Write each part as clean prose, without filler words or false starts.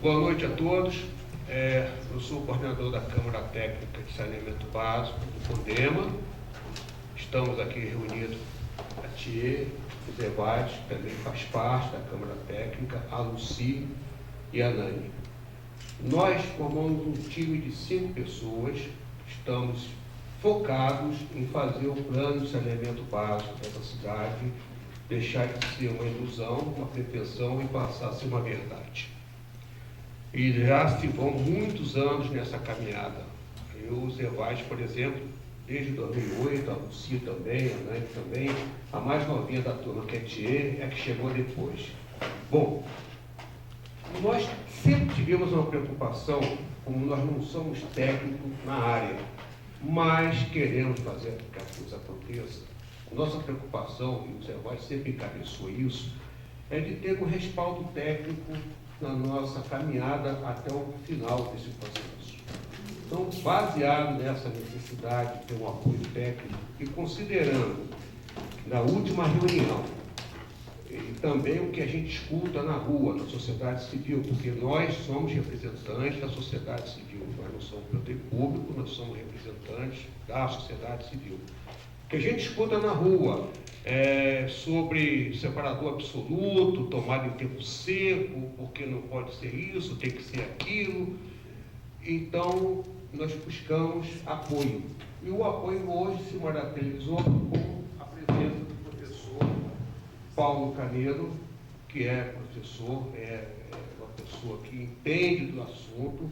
Boa noite a todos. Eu sou o coordenador da Câmara Técnica de Saneamento Básico do CONDEMA. Estamos aqui reunidos a Thier, o Zé Vaz, que também faz parte da Câmara Técnica, a Luci e a Nani. Nós formamos um time de 5 pessoas, estamos focados em fazer o plano de saneamento básico dessa cidade, deixar de ser uma ilusão, uma pretensão e passar a ser uma verdade. E já se vão muitos anos nessa caminhada. Eu, o Zé Vaz, por exemplo, desde 2008, a Lucia também, a Nani também, a mais novinha da turma, que é Thier, é que chegou depois. Bom, nós sempre tivemos uma preocupação, como nós não somos técnicos na área, mas queremos fazer com que a coisa aconteça. Nossa preocupação, e o Zé Vaz sempre encabeçou isso, é de ter um respaldo técnico na nossa caminhada até o final desse processo. Então, baseado nessa necessidade de ter um apoio técnico e considerando na última reunião e também o que a gente escuta na rua, na sociedade civil, porque nós somos representantes da sociedade civil, nós não somos poder público, nós somos representantes da sociedade civil. O que a gente escuta na rua sobre separador absoluto, tomada em tempo seco, porque não pode ser isso, tem que ser aquilo. Então, nós buscamos apoio. E o apoio hoje se materializou com a presença do professor Paulo Canedo, que é professor, é uma pessoa que entende do assunto.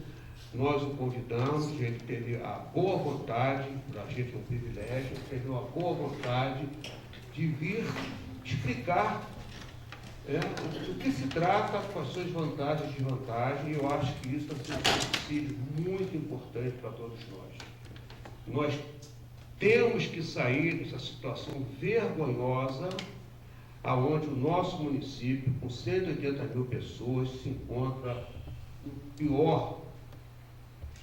Nós o convidamos, ele teve a boa vontade, para a gente é um privilégio, teve uma boa vontade de vir explicar o que se trata, quais suas vantagens e desvantagens, e eu acho que isso está sendo um auxílio muito importante para todos nós. Nós temos que sair dessa situação vergonhosa, aonde o nosso município, com 180 mil pessoas, se encontra no pior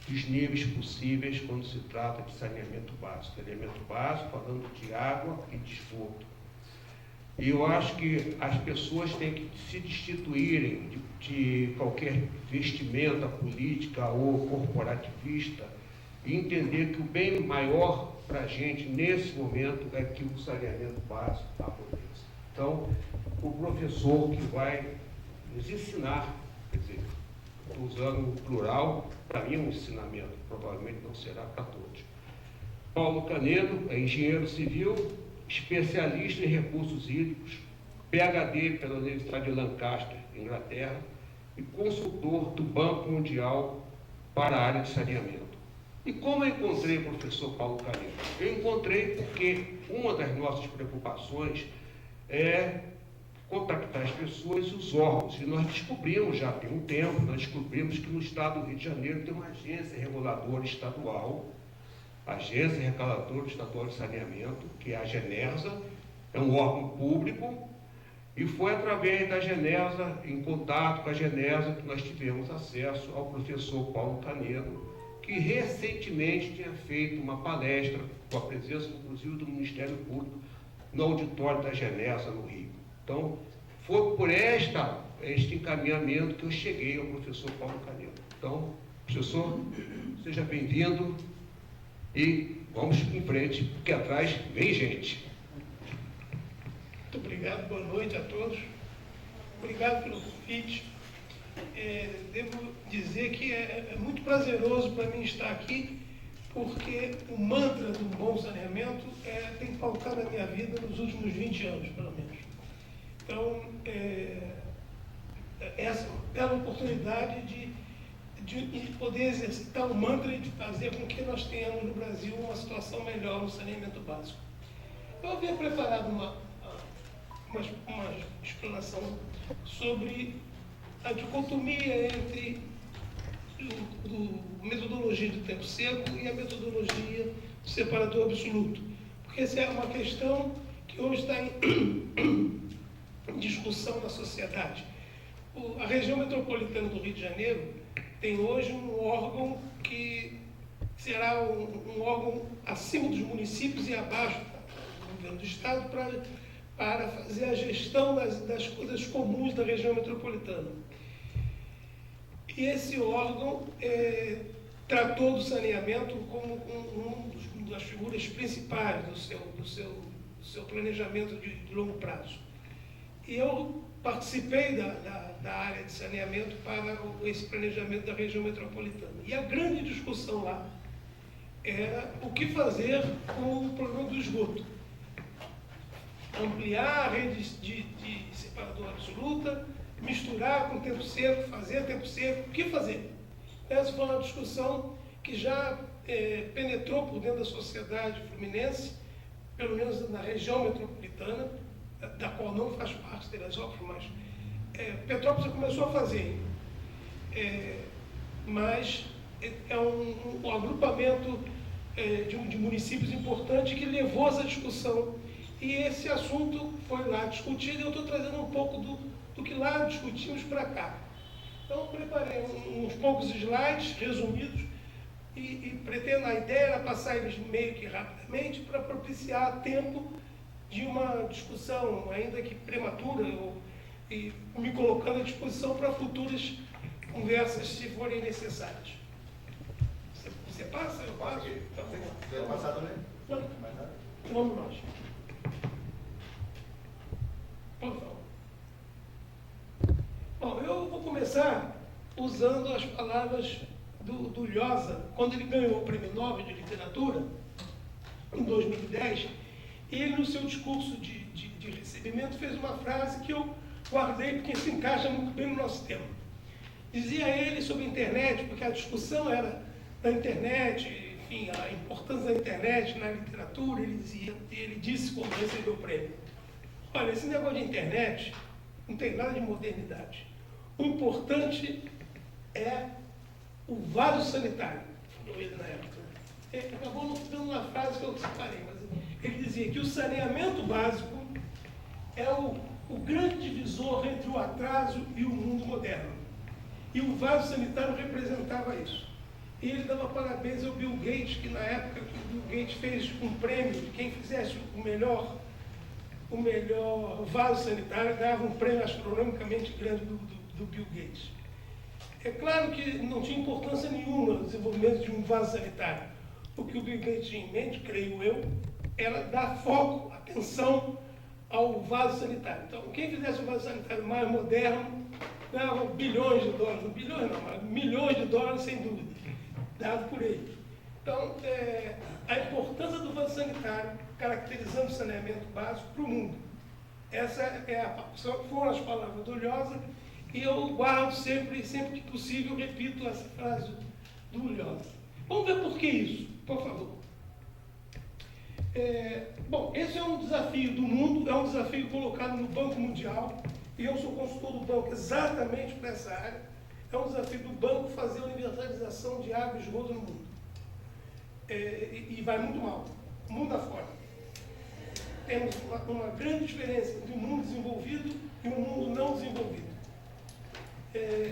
dos níveis possíveis quando se trata de saneamento básico. Saneamento básico, falando de água e de esgoto. E eu acho que as pessoas têm que se destituírem de qualquer vestimenta política ou corporativista e entender que o bem maior para a gente, nesse momento, é que o saneamento básico aconteça. Então, o professor que vai nos ensinar, quer dizer, estou usando o plural, para mim é um ensinamento, provavelmente não será para todos. Paulo Canedo é engenheiro civil, especialista em recursos hídricos, PhD pela Universidade de Lancaster, Inglaterra, e consultor do Banco Mundial para a área de saneamento. E como eu encontrei o professor Paulo Canedo? Eu encontrei porque uma das nossas preocupações é contactar as pessoas e os órgãos. E nós descobrimos, já tem um tempo, nós descobrimos que no estado do Rio de Janeiro tem uma agência reguladora estadual, Agência Reguladora Estadual de Saneamento, que é a Genersa, é um órgão público, e foi através da Genersa, em contato com a Genersa, que nós tivemos acesso ao professor Paulo Canedo, que recentemente tinha feito uma palestra, com a presença, inclusive, do Ministério Público, no auditório da Genersa, no Rio. Então, foi por este encaminhamento que eu cheguei ao professor Paulo Canedo. Então, professor, seja bem-vindo e vamos em frente, porque atrás vem gente. Muito obrigado, boa noite a todos. Obrigado pelo convite. Devo dizer que é muito prazeroso para mim estar aqui, porque o mantra do bom saneamento tem pautado a minha vida nos últimos 20 anos, pelo menos. Então, essa é a oportunidade de poder exercitar o mantra e de fazer com que nós tenhamos no Brasil uma situação melhor no saneamento básico. Eu havia preparado uma explanação sobre a dicotomia entre a metodologia do tempo seco e a metodologia do separador absoluto, porque essa é uma questão que hoje está em discussão na sociedade. A região metropolitana do Rio de Janeiro tem hoje um órgão que será um órgão acima dos municípios e abaixo do governo do Estado para fazer a gestão das coisas comuns da região metropolitana. E esse órgão tratou do saneamento como uma das figuras principais do seu planejamento de longo prazo. E eu participei da área de saneamento para esse planejamento da região metropolitana. E a grande discussão lá era o que fazer com o problema do esgoto. Ampliar a rede de separador absoluta, misturar com tempo seco, fazer tempo seco, o que fazer? Essa foi uma discussão que já penetrou por dentro da sociedade fluminense, pelo menos na região metropolitana, da qual não faz parte de Teresópolis, mas Petrópolis começou a fazer. Mas é um agrupamento de municípios importante que levou essa discussão. E esse assunto foi lá discutido e eu estou trazendo um pouco do que lá discutimos para cá. Então, preparei uns poucos slides resumidos e pretendo, a ideia era passar eles meio que rapidamente para propiciar tempo de uma discussão, ainda que prematura, e me colocando à disposição para futuras conversas, se forem necessárias. Você passa? Eu passo? Então, você vai passar também? Não. Vamos nós. Por favor. Bom, eu vou começar usando as palavras do Lhosa, quando ele ganhou o Prêmio Nobel de Literatura, em 2010, ele, no seu discurso de recebimento, fez uma frase que eu guardei porque se encaixa muito bem no nosso tema. Dizia ele sobre a internet, porque a discussão era da internet, enfim, a importância da internet na literatura, ele disse quando recebeu o prêmio: olha, esse negócio de internet não tem nada de modernidade. O importante é o vaso sanitário, falou ele na época. Ele acabou não dando uma frase que eu separei, mas ele dizia que o saneamento básico é o grande divisor entre o atraso e o mundo moderno. E o vaso sanitário representava isso. E ele dava parabéns ao Bill Gates, que na época que o Bill Gates fez um prêmio de quem fizesse o melhor vaso sanitário, dava um prêmio astronomicamente grande do Bill Gates. É claro que não tinha importância nenhuma no desenvolvimento de um vaso sanitário. O que o Bill Gates tinha em mente, creio eu, era dar foco, atenção ao vaso sanitário. Então, quem fizesse um vaso sanitário mais moderno ganhava bilhões de dólares, não bilhões não, mas milhões de dólares sem dúvida, dado por ele. Então, a importância do vaso sanitário, caracterizando o saneamento básico para o mundo. Essa foram as palavras do Lhosa, e eu guardo sempre que possível, repito essa frase do Lhosa. Vamos ver por que isso, por favor. Bom, esse é um desafio do mundo, é um desafio colocado no Banco Mundial, e eu sou consultor do banco exatamente para essa área. É um desafio do banco fazer a universalização de água e esgoto no mundo. E vai muito mal, mundo afora. Temos uma grande diferença entre o mundo desenvolvido e o mundo não desenvolvido.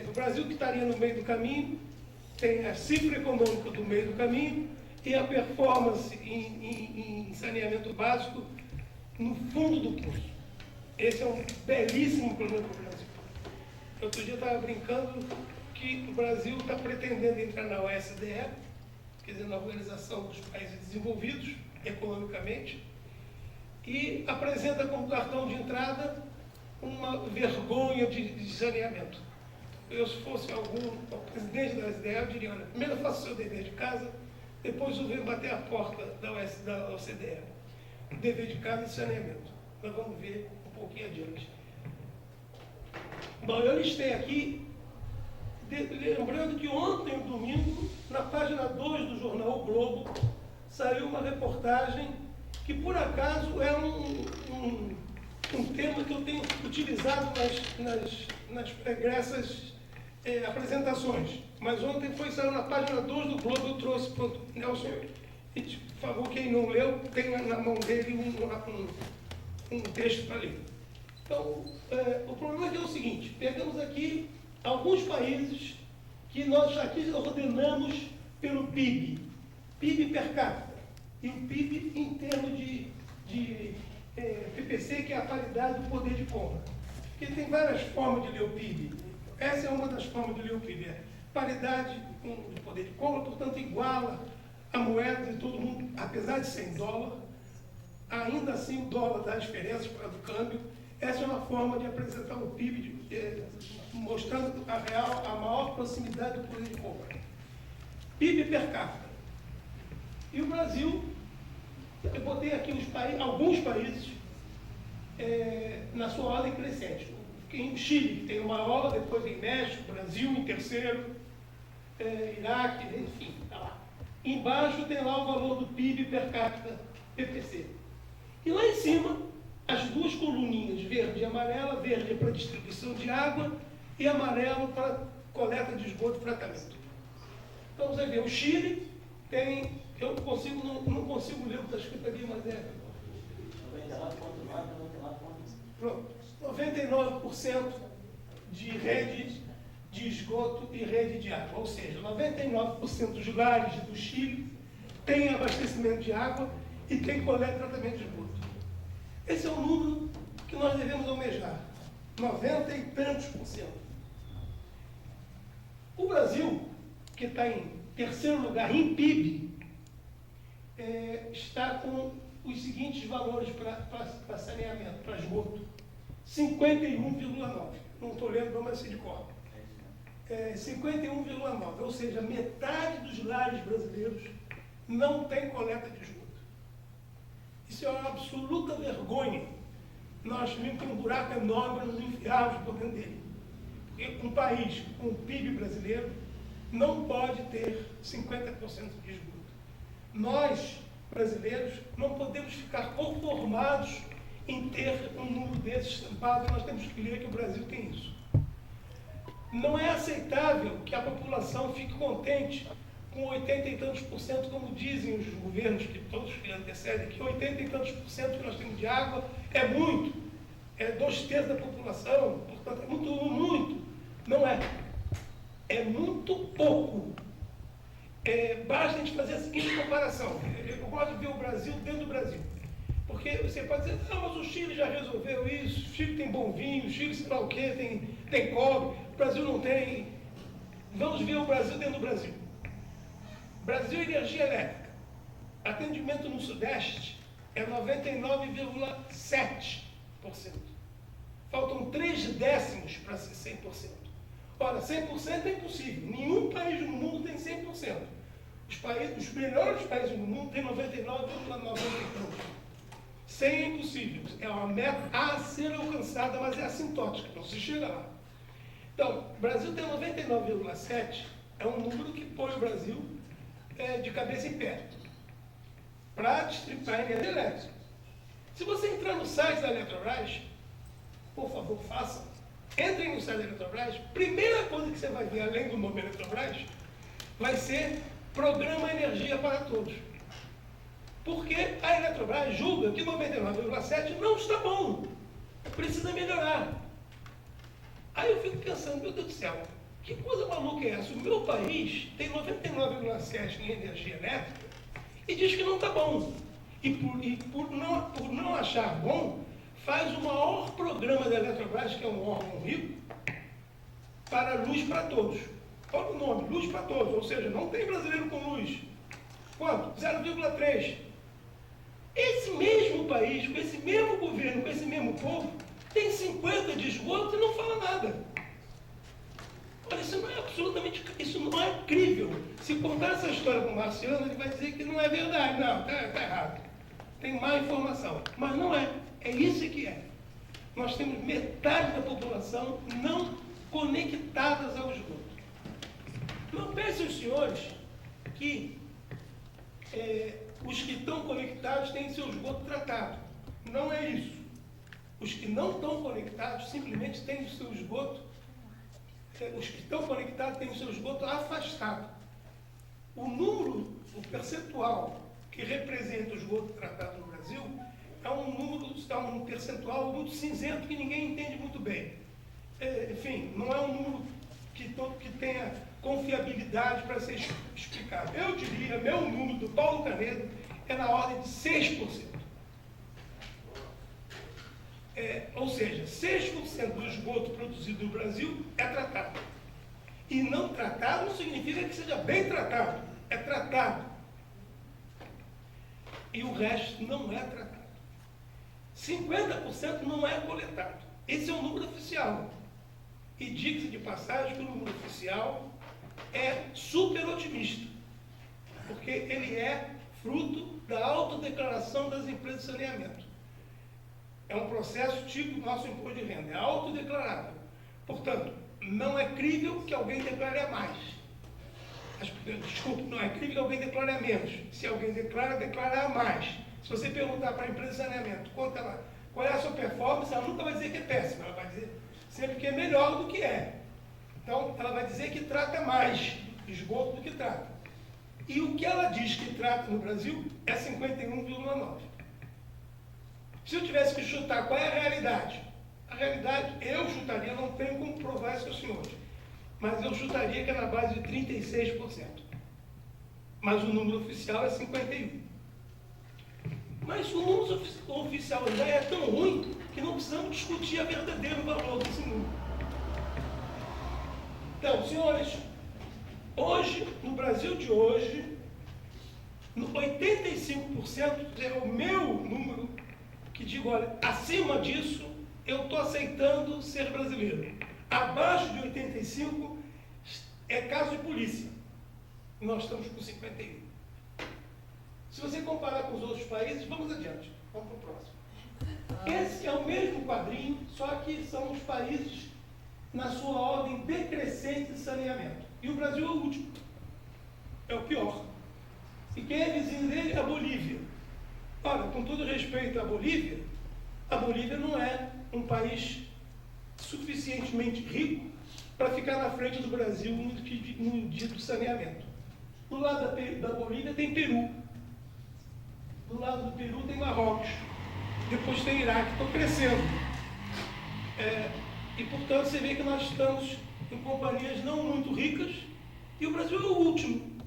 O Brasil, que estaria no meio do caminho, tem a cifra econômica do meio do caminho e a performance em saneamento básico no fundo do poço. Esse é um belíssimo problema para o Brasil. Outro dia eu estava brincando que o Brasil está pretendendo entrar na OSDE, quer dizer, na Organização dos Países Desenvolvidos, economicamente, e apresenta como cartão de entrada uma vergonha de saneamento. Eu, se fosse o presidente da OSDE, eu diria: olha, primeiro faça o seu dever de casa, depois eu venho bater a porta da OCDE. Dever de casa e saneamento. Nós vamos ver um pouquinho adiante. Bom, eu listei aqui, lembrando que ontem, domingo, na página 2 do jornal O Globo, saiu uma reportagem que, por acaso, é um tema que eu tenho utilizado nas pregressas apresentações. Mas ontem saiu na página 2 do Globo, eu trouxe para o Nelson. E, por favor, quem não leu, tem na mão dele um texto para ler. Então, o problema é o seguinte: pegamos aqui alguns países que nós aqui ordenamos pelo PIB, PIB per capita, e o PIB em termos de PPC, que é a paridade do poder de compra. Porque tem várias formas de ler o PIB. Essa é uma das formas de ler o PIB. É paridade do poder de compra, portanto, iguala a moeda de todo mundo, apesar de ser em dólar, ainda assim o dólar dá diferenças para o câmbio. Essa é uma forma de apresentar o PIB, mostrando a maior proximidade do poder de compra. PIB per capita. E o Brasil, eu botei aqui alguns países na sua ordem crescente. Em Chile tem o maior, depois vem México, Brasil em terceiro, Iraque, enfim, está lá. Embaixo tem lá o valor do PIB per capita, PPC. E lá em cima, as duas coluninhas, verde e amarela, verde é para distribuição de água e amarelo para coleta de esgoto e tratamento. Então você vê, o Chile tem, eu não consigo ler o que está escrito aqui, mas é... 99% de rede de esgoto e rede de água, ou seja, 99% dos lares do Chile têm abastecimento de água e tem coleta e tratamento de esgoto. Esse é o número que nós devemos almejar, 90 e tantos por cento. O Brasil, que está em terceiro lugar em PIB, está com os seguintes valores para saneamento, para esgoto. 51,9. Não estou lendo, mas sei de cor. 51,9. Ou seja, metade dos lares brasileiros não tem coleta de esgoto. Isso é uma absoluta vergonha. Nós temos um buraco enorme para nos enfiarmos por dentro dele. Porque um país com o PIB brasileiro não pode ter 50% de esgoto. Nós, brasileiros, não podemos ficar conformados em ter um número desse estampado. Nós temos que ler que o Brasil tem isso. Não é aceitável que a população fique contente com 80 e tantos por cento, como dizem os governos, que todos que antecedem, que 80 e tantos por cento que nós temos de água é muito, é 2/3 da população, portanto é muito. Não é. É muito pouco. Basta a gente fazer a seguinte comparação. Eu gosto de ver o Brasil dentro do Brasil. Porque você pode dizer, não, mas o Chile já resolveu isso, o Chile tem bom vinho, o Chile sei lá o quê, tem cobre, o Brasil não tem. Vamos ver o Brasil dentro do Brasil. Brasil Energia Elétrica. Atendimento no Sudeste é 99,7%. Faltam 3/10 para ser 100%. Ora, 100% é impossível. Nenhum país no mundo tem 100%. Os melhores países do mundo têm 99,90%. 100 é impossível. É uma meta a ser alcançada, mas é assintótica, não se chega lá. Então, o Brasil tem 99,7%, é um número que põe o Brasil de cabeça em pé para distribuir a energia elétrica. Se você entrar no site da Eletrobras, por favor, faça. Entrem no site da Eletrobras, primeira coisa que você vai ver, além do nome Eletrobras, vai ser Programa Energia para Todos. Porque a Eletrobras julga que 99,7% não está bom, precisa melhorar. Aí eu fico pensando, meu Deus do céu, que coisa maluca é essa? O meu país tem 99,7% em energia elétrica e diz que não está bom. E por não achar bom, faz o maior programa da Eletrobras, que é um órgão rico, para luz para todos. Olha o nome, luz para todos, ou seja, não tem brasileiro com luz. Quanto? 0,3. Esse mesmo país, com esse mesmo governo, com esse mesmo povo, tem 50 de esgoto e não fala nada. Olha, isso não é absolutamente, isso não é crível. Se contar essa história para o Marciano, ele vai dizer que não é verdade. Não, está errado. Tem má informação. Mas não é. É isso que é. Nós temos metade da população não conectadas ao esgoto. Não pensem os senhores que os que estão conectados têm seu esgoto tratado. Não é isso. Os que não estão conectados simplesmente têm o seu esgoto, os que estão conectados têm o seu esgoto afastado. O número, o percentual que representa o esgoto tratado no Brasil é um percentual muito cinzento que ninguém entende muito bem. Enfim, não é um número que tenha confiabilidade para ser explicado. Eu diria, meu número do Paulo Canedo é na ordem de 6%. Ou seja, 6% do esgoto produzido no Brasil é tratado. E não tratado não significa que seja bem tratado, é tratado. E o resto não é tratado. 50% não é coletado. Esse é o número oficial. E diga-se de passagem que o número oficial é super otimista, porque ele é fruto da autodeclaração das empresas de saneamento. É um processo tipo do nosso imposto de renda, é autodeclarável. Portanto, não é crível que alguém declare a mais. Desculpe, não é crível que alguém declare a menos. Se alguém declara a mais. Se você perguntar para a empresa de saneamento qual é a sua performance, ela nunca vai dizer que é péssima, ela vai dizer sempre que é melhor do que é. Então, ela vai dizer que trata mais esgoto do que trata. E o que ela diz que trata no Brasil é 51,9. Se eu tivesse que chutar qual é a realidade, eu chutaria, não tenho como provar isso aos senhores, mas eu chutaria que é na base de 36%. Mas o número oficial é 51%. Mas o número oficial já é tão ruim que não precisamos discutir a verdadeiro valor desse número. Então, senhores, hoje, no Brasil de hoje, 85% é o meu número que digo, olha, acima disso, eu estou aceitando ser brasileiro. Abaixo de 85% é caso de polícia. Nós estamos com 51%. Se você comparar com os outros países, vamos adiante. Vamos para o próximo. Esse é o mesmo quadrinho, só que são os países na sua ordem decrescente de saneamento. E o Brasil é o último. É o pior. E quem é vizinho dele é a Bolívia. Olha, com todo respeito à Bolívia não é um país suficientemente rico para ficar na frente do Brasil no dito saneamento. Do lado da Bolívia tem Peru. Do lado do Peru tem Marrocos. Depois tem Iraque. Estão crescendo. E, portanto, você vê que nós estamos em companhias não muito ricas e o Brasil é o último.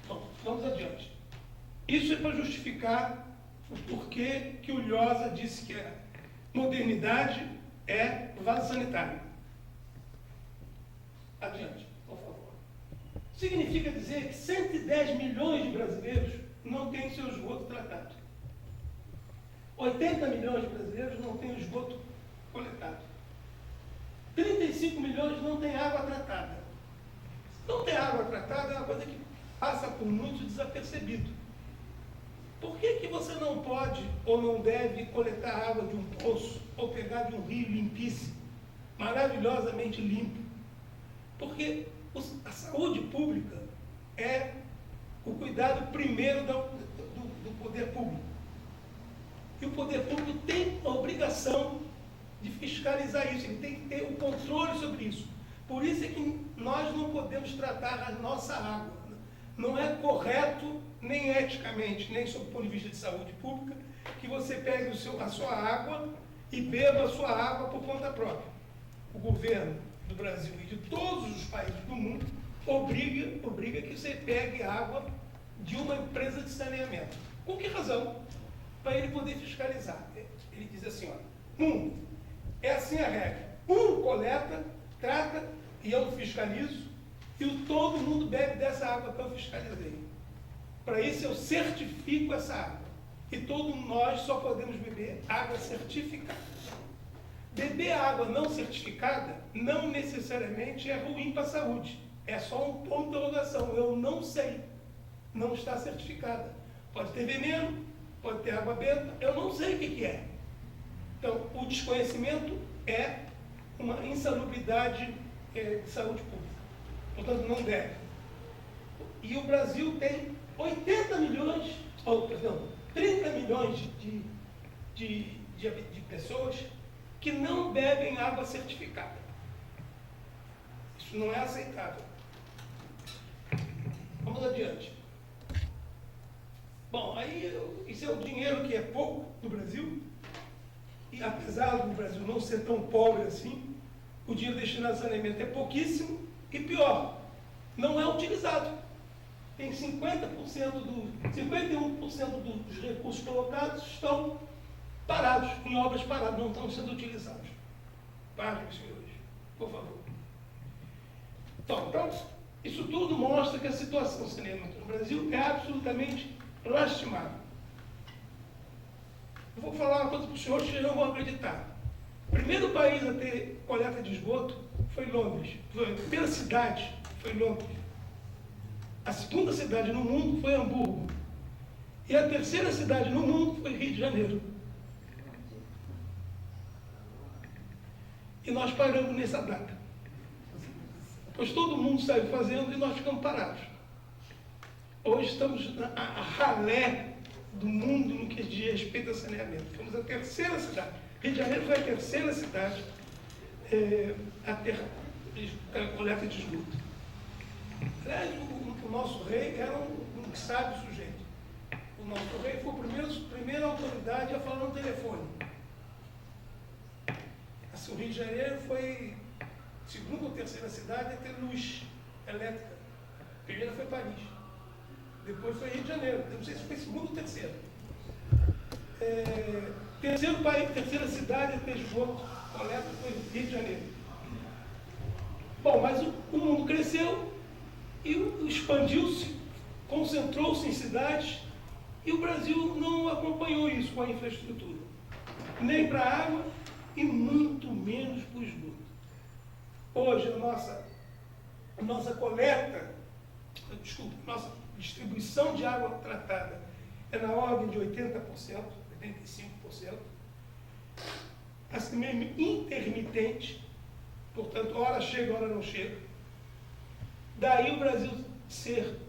Bom, vamos adiante. Isso é para justificar o porquê que o Lhosa disse que a modernidade é vaso sanitário. Adiante, por favor. Significa dizer que 110 milhões de brasileiros não têm seu esgoto tratado. 80 milhões de brasileiros não têm o esgoto coletado. 35 milhões não têm água tratada. Não ter água tratada é uma coisa que passa por muitos desapercebido. Por que você não pode ou não deve coletar água de um poço ou pegar de um rio limpíssimo, maravilhosamente limpo? Porque a saúde pública é o cuidado primeiro do poder público. E o poder público tem a obrigação de fiscalizar isso, ele tem que ter o controle sobre isso. Por isso é que nós não podemos tratar a nossa água. Não é correto, nem eticamente, nem sob o ponto de vista de saúde pública, que você pegue a sua água e beba a sua água por conta própria. O governo do Brasil e de todos os países do mundo obriga que você pegue água de uma empresa de saneamento. Com que razão? Para ele poder fiscalizar. Ele diz assim, olha, é assim a regra. Coleta, trata e eu fiscalizo, e todo mundo bebe dessa água que eu fiscalizei. Para isso eu certifico essa água. E todos nós só podemos beber água certificada. Beber água não certificada não necessariamente é ruim para a saúde. É só um ponto de interrogação. Eu não sei. Não está certificada. Pode ter veneno, pode ter água benta, eu não sei o que é. Então, o desconhecimento é uma insalubridade de saúde pública. Portanto, não deve. E o Brasil tem 30 milhões de pessoas que não bebem água certificada. Isso não é aceitável. Vamos adiante. Bom, aí isso é o dinheiro que é pouco no Brasil, e apesar do Brasil não ser tão pobre assim, o dinheiro destinado ao saneamento é pouquíssimo, e pior, não é utilizado. Tem 51% dos recursos colocados estão parados, em obras paradas, não estão sendo utilizados. páginas, senhores, por favor. Então, isso tudo mostra que a situação do saneamento no Brasil é absolutamente lastimável. Eu vou falar uma coisa para os senhores que não vão acreditar. O primeiro país a ter coleta de esgoto foi Londres. A primeira cidade foi Londres. A segunda cidade no mundo foi Hamburgo. E a terceira cidade no mundo foi Rio de Janeiro. E nós paramos nessa data. Pois todo mundo saiu fazendo e nós ficamos parados. Hoje estamos a ralé do mundo no que diz respeito a saneamento. Fomos a terceira cidade. Rio de Janeiro foi a terceira cidade a ter coleta de esgoto. Aliás, o nosso rei era um sábio sujeito. O nosso rei foi a primeira autoridade a falar no telefone. Assim, o Rio de Janeiro foi a segunda ou terceira cidade a ter luz elétrica. A primeira foi Paris. Depois foi Rio de Janeiro. Eu não sei se foi segunda ou terceira. Terceiro país, terceira cidade a ter esgoto coleta foi Rio de Janeiro. Bom, mas o mundo cresceu e expandiu-se, concentrou-se em cidades e o Brasil não acompanhou isso com a infraestrutura. Nem para a água e muito menos para o esgoto. Hoje a nossa coleta, nossa distribuição de água tratada é na ordem de 80%, 85%. Assim mesmo intermitente, portanto, hora chega, hora não chega. Daí o Brasil ser,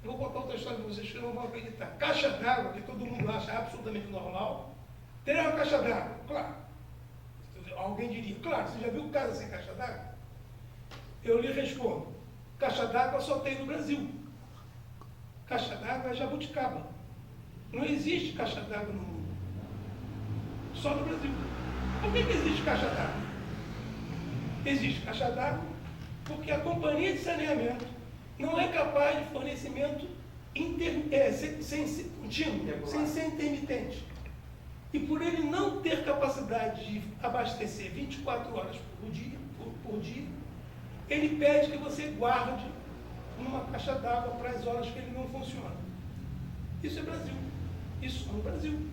eu vou contar outra história para vocês que não vão acreditar. Caixa d'água, que todo mundo acha absolutamente normal. Ter uma caixa d'água, claro. Alguém diria, claro, você já viu casa sem caixa d'água? Eu lhe respondo, caixa d'água só tem no Brasil. Caixa d'água é jabuticaba. Não existe caixa d'água no mundo. Só no Brasil. Por que existe caixa d'água? Existe caixa d'água porque a companhia de saneamento não é capaz de fornecimento contínuo, sem ser intermitente. E por ele não ter capacidade de abastecer 24 horas por dia, ele pede que você guarde numa caixa d'água para as horas que ele não funciona. Isso é Brasil. Isso é no Brasil.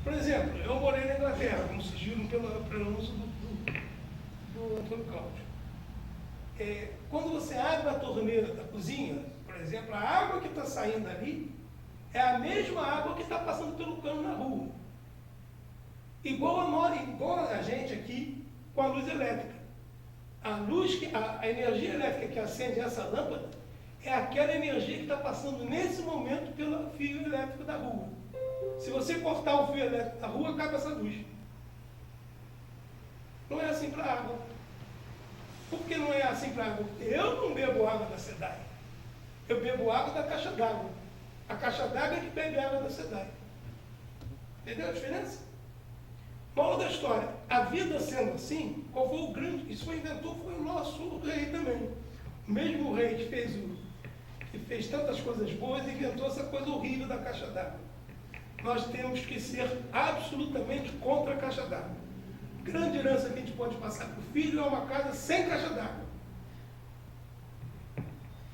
Por exemplo, eu morei na Inglaterra, como sugiro pelo anúncio do Antônio Cláudio. Quando você abre a torneira da cozinha, por exemplo, a água que está saindo ali é a mesma água que está passando pelo cano na rua. Igual a gente aqui com a luz elétrica. A energia elétrica que acende essa lâmpada é aquela energia que está passando nesse momento pelo fio elétrico da rua. Se você cortar o fio elétrico da rua, acaba essa luz. Não é assim para a água. Por que não é assim para a água? Porque eu não bebo água da SEDAI. Eu bebo água da caixa d'água. A caixa d'água é que bebe água da SEDAI. Entendeu a diferença? Moral da história, a vida sendo assim, qual foi o grande... Isso foi o nosso rei também. O mesmo rei que fez tantas coisas boas, inventou essa coisa horrível da caixa d'água. Nós temos que ser absolutamente contra a caixa d'água. Grande herança que a gente pode passar para o filho é uma casa sem caixa d'água.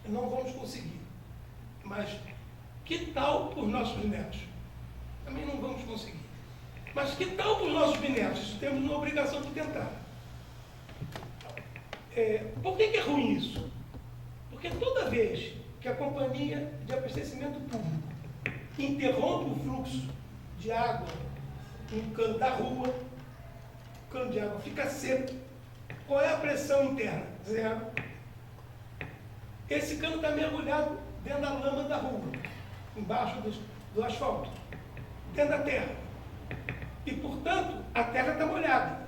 Não vamos conseguir. Mas que tal por nossos netos? Também não vamos conseguir. Mas que tal para os nossos bisnetos? Isso temos uma obrigação de tentar. Por que é ruim isso? Porque toda vez que a companhia de abastecimento público interrompe o fluxo de água no cano da rua, o cano de água fica seco. Qual é a pressão interna? 0. Esse cano está mergulhado dentro da lama da rua, embaixo do asfalto, dentro da terra. E, portanto, a terra está molhada.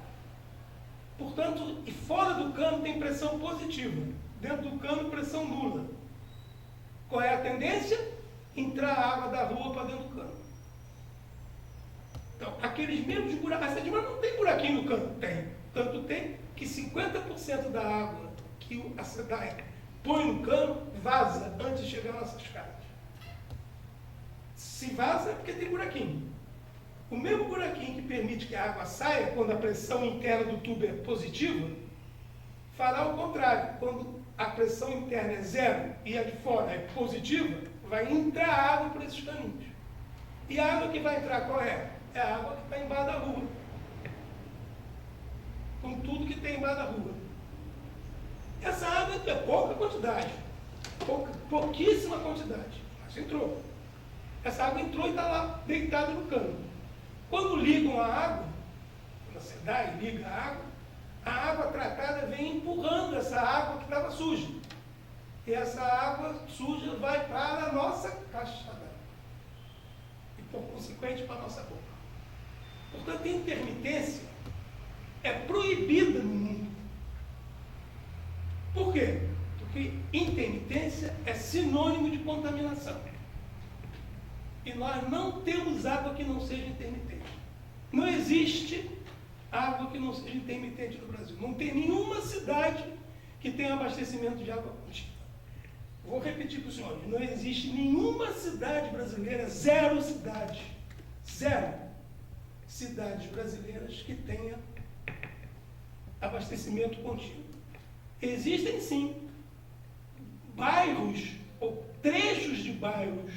Portanto, e fora do cano tem pressão positiva. Dentro do cano, pressão nula. Qual é a tendência? Entrar a água da rua para dentro do cano. Então, aqueles mesmos buracos. Mas não tem buraquinho no cano? Tem. Tanto tem que 50% da água que a SEDAI põe no cano vaza antes de chegar às nossas casas. Se vaza é porque tem buraquinho. O mesmo buraquinho que permite que a água saia quando a pressão interna do tubo é positiva, fará o contrário. Quando a pressão interna é zero e a de fora é positiva, vai entrar água por esses caminhos. E a água que vai entrar qual é? É a água que está embaixo da rua. Com tudo que tem embaixo da rua. Essa água é pouca quantidade. Pouquíssima quantidade. Mas entrou. Essa água entrou e está lá, deitada no cano. Quando ligam a água, quando você dá e liga a água tratada vem empurrando essa água que estava suja. E essa água suja vai para a nossa caixa d'água. E, por consequente, para a nossa boca. Portanto, a intermitência é proibida no mundo. Por quê? Porque intermitência é sinônimo de contaminação. E nós não temos água que não seja intermitente. Não existe água que não seja intermitente no Brasil. Não tem nenhuma cidade que tenha abastecimento de água contínua. Vou repetir para os senhores. Não existe nenhuma cidade brasileira, zero cidades brasileiras que tenha abastecimento contínuo. Existem sim bairros ou trechos de bairros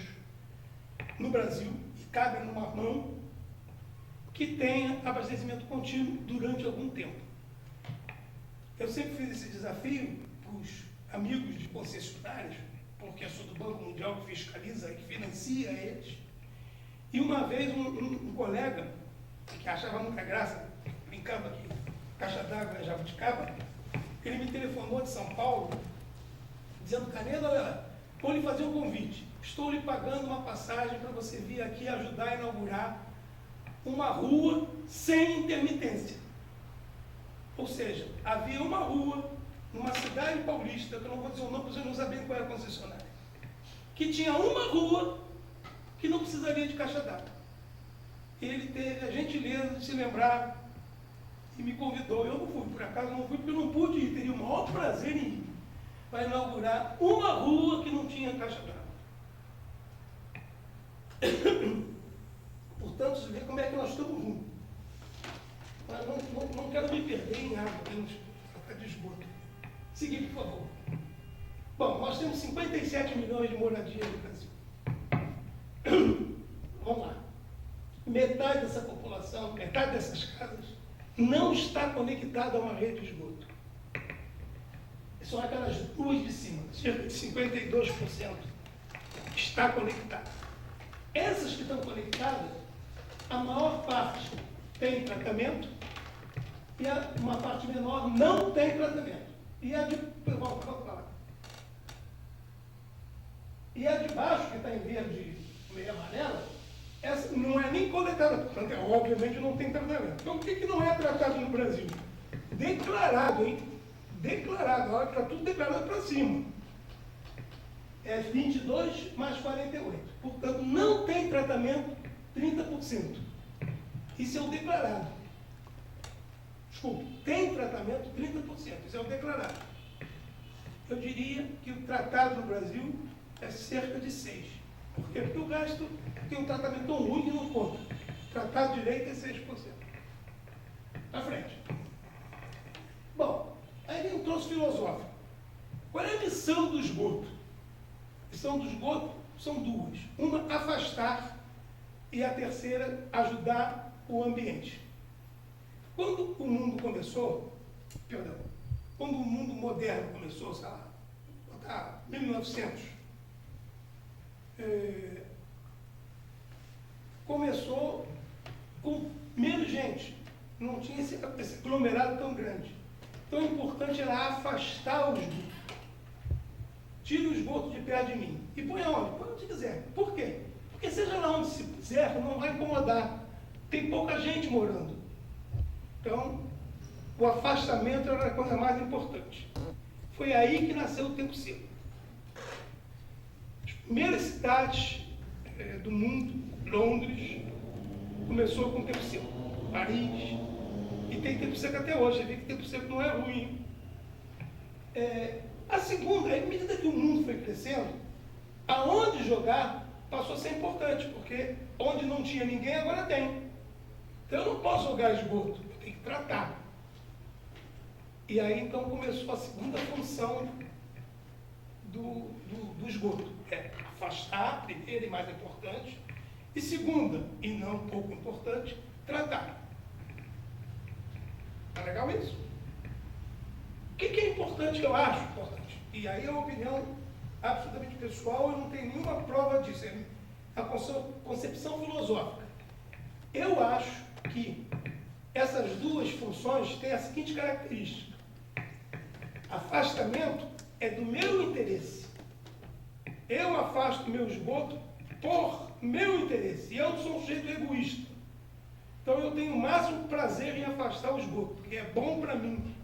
no Brasil, e cabem numa mão, que tenha abastecimento contínuo durante algum tempo. Eu sempre fiz esse desafio para os amigos de concessionários, porque eu sou do Banco Mundial que fiscaliza e que financia eles. E uma vez um colega, que achava muita graça, brincava aqui, caixa d'água em Jabuticaba, ele me telefonou de São Paulo, dizendo: Canedo, olha, vou lhe fazer um convite. Estou lhe pagando uma passagem para você vir aqui ajudar a inaugurar uma rua sem intermitência. Ou seja, havia uma rua numa cidade paulista, que eu não vou dizer o nome para vocês não saberem qual era a concessionária, que tinha uma rua que não precisaria de caixa d'água. Ele teve a gentileza de se lembrar e me convidou. Eu não fui, por acaso não fui, porque eu não pude ir. Teria o maior prazer em ir para inaugurar uma rua que não tinha caixa d'água. Portanto, você vê como é que nós estamos juntos. Mas não quero me perder em água, de esgoto. Seguinte, por favor. Bom, nós temos 57 milhões de moradias no Brasil. Vamos lá. Metade dessa população, metade dessas casas, não está conectada a uma rede de esgoto. São aquelas duas de cima, cerca de 52% está conectada. Essas que estão conectadas, a maior parte tem tratamento e uma parte menor não tem tratamento. E a de baixo, que está em verde meio amarela, essa não é nem coletada, portanto, obviamente não tem tratamento. Então, por que não é tratado no Brasil? Declarado, hein? Declarado, olha que está tudo declarado para cima. É 22 mais 48. Portanto, não tem tratamento 30%. Isso é o declarado. Desculpe, tem tratamento 30%. Isso é o declarado. Eu diria que o tratado no Brasil é cerca de 6%. Por quê? Porque o resto tem um tratamento tão ruim que não conta. Tratado direito é 6%. À frente. Bom, aí vem um troço filosófico. Qual é a missão do esgoto? A missão do esgoto são duas. Uma, afastar, e a terceira, ajudar o ambiente. Quando o mundo começou, quando o mundo moderno começou, sei lá, 1900, começou com menos gente, não tinha esse aglomerado tão grande. Então, o importante era afastar o esgoto. Tira o esgoto de perto de mim. E põe aonde? Põe onde quiser. Por quê? Porque seja lá onde se puser, não vai incomodar. Tem pouca gente morando. Então, o afastamento era a coisa mais importante. Foi aí que nasceu o tempo seco. As primeiras cidades do mundo, Londres, começou com o tempo seco. Paris, e tem tempo seco até hoje. Você vê que tempo seco não é ruim. A segunda, à medida que o mundo foi crescendo, aonde jogar passou a ser importante, porque onde não tinha ninguém, agora tem. Então eu não posso jogar esgoto, eu tenho que tratar. E aí então começou a segunda função do esgoto. É afastar, primeira e mais importante, e segunda, e não pouco importante, tratar. Tá legal isso? O que é importante, que eu acho importante? E aí é uma opinião absolutamente pessoal, eu não tenho nenhuma prova disso, é a concepção filosófica. Eu acho que essas duas funções têm a seguinte característica: afastamento é do meu interesse. Eu afasto meu esgoto por meu interesse. E eu sou um sujeito egoísta. Então eu tenho o máximo prazer em afastar o esgoto, porque é bom para mim.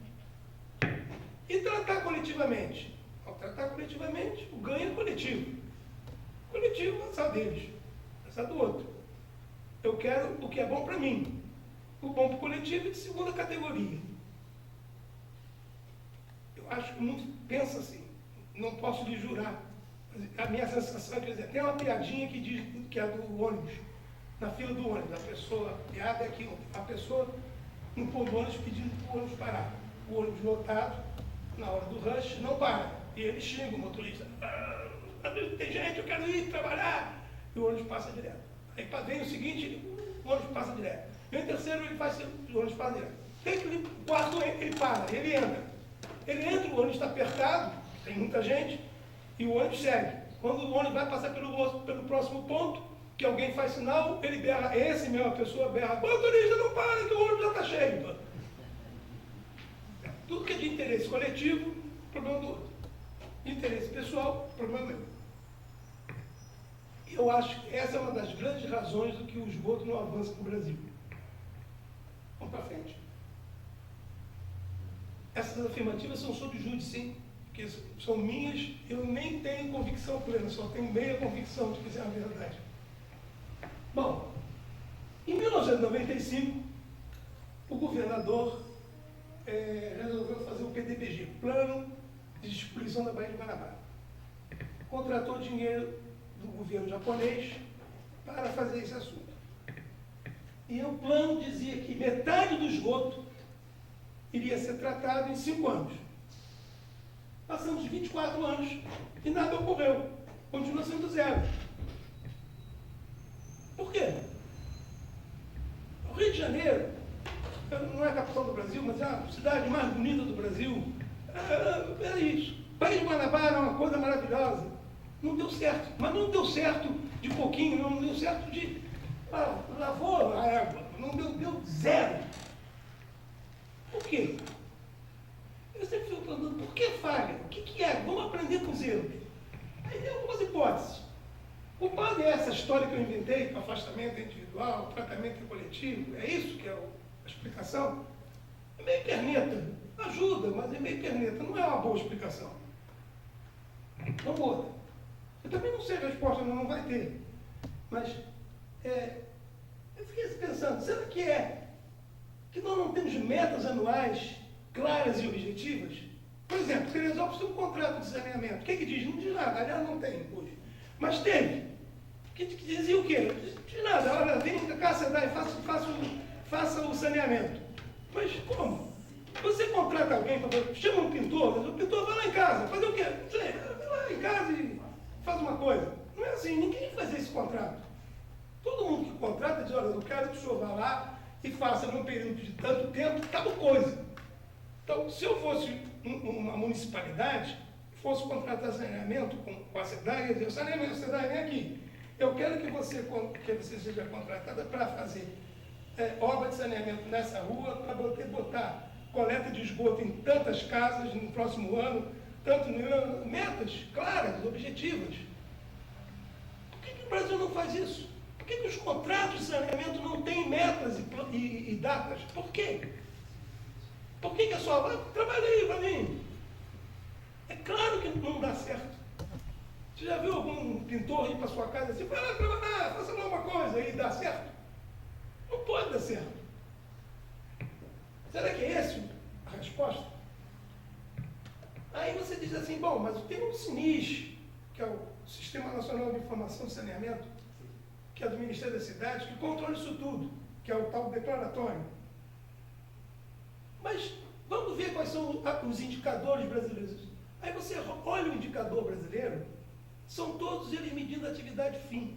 E tratar coletivamente? Ao tratar coletivamente, o ganho é coletivo. Coletivo, azar deles, azar do outro. Eu quero o que é bom para mim. O bom para o coletivo é de segunda categoria. Eu acho que o mundo pensa assim. Não posso lhe jurar. A minha sensação é, quer dizer, tem uma piadinha que diz que é do ônibus, na fila do ônibus. A pessoa, a piada é que a pessoa no ponto do ônibus pedindo para o ônibus parar. O ônibus lotado, na hora do rush, não para. E ele xinga o motorista. Tem gente, eu quero ir trabalhar. E o ônibus passa direto. Aí vem o seguinte, o ônibus passa direto. Vem o terceiro, o ônibus passa direto. Tem que o quarto, ele para, ele entra. Ele entra, o ônibus está apertado, tem muita gente, e o ônibus segue. Quando o ônibus vai passar pelo próximo ponto, que alguém faz sinal, ele berra, esse mesmo, a pessoa berra, motorista, não para, que o ônibus já está cheio. Tudo que é de interesse coletivo, problema do outro. Interesse pessoal, problema meu. E eu acho que essa é uma das grandes razões do que o esgoto não avança no Brasil. Vamos para frente. Essas afirmativas são sob júdice, sim, porque são minhas, eu nem tenho convicção plena, só tenho meia convicção de que isso é a verdade. Bom, em 1995, o governador resolveu fazer o PDBG, Plano de Destruição da Baía de Guanabara. Contratou dinheiro do governo japonês para fazer esse assunto. E o plano dizia que metade do esgoto iria ser tratado em 5 anos. Passamos 24 anos e nada ocorreu. Continua sendo zero. Por quê? O Rio de Janeiro não é a capital do Brasil, mas é a cidade mais bonita do Brasil. É isso. Baía de Guanabara é uma coisa maravilhosa. Não deu certo. Mas não deu certo de pouquinho, não deu certo de... lavou a água. Não deu zero. Por quê? Eu sempre fico perguntando, por que falha? O que é? Vamos aprender com os erros. Aí tem algumas hipóteses. O padre é essa história que eu inventei, afastamento individual, tratamento coletivo, é isso que é a explicação? É meio perneta. Ajuda, mas é meio perneta. Não é uma boa explicação. Vamos outra. Eu também não sei a resposta, não vai ter. Mas eu fiquei pensando, será que que nós não temos metas anuais claras e objetivas? Por exemplo, Teresópolis tem um contrato de saneamento. O que diz? Não diz nada, aliás não tem hoje. Mas teve. Que dizia o quê? Não diz nada. Olha, vem cá sentar e faça o saneamento. Mas como? Você contrata alguém, chama um pintor, mas o pintor vai lá em casa, fazer o quê? Não sei, vai lá em casa e faz uma coisa. Não é assim, ninguém faz esse contrato. Todo mundo que contrata diz, olha, eu quero que o senhor vá lá e faça num período de tanto tempo, tal coisa. Então, se eu fosse uma municipalidade, fosse contratar saneamento com a cidade, eu dizer, saneamento, cidade, vem aqui. Eu quero que você seja contratada para fazer obra de saneamento nessa rua, para botar coleta de esgoto em tantas casas no próximo ano, metas claras, objetivas. Por que o Brasil não faz isso? Por que os contratos de saneamento não têm metas e datas? Por quê? Por que é só trabalha aí para mim? É claro que não dá certo. Você já viu algum pintor ir para sua casa e dizer, vai lá trabalhar, faça lá uma coisa e dá certo? Não pode dar certo. Será que é essa a resposta? Aí você diz assim, bom, mas tem um SINIS, que é o Sistema Nacional de Informação de Saneamento, que é do Ministério da Cidade, que controla isso tudo, que é o tal declaratório. Mas vamos ver quais são os indicadores brasileiros. Aí você olha o indicador brasileiro, são todos eles medindo a atividade fim.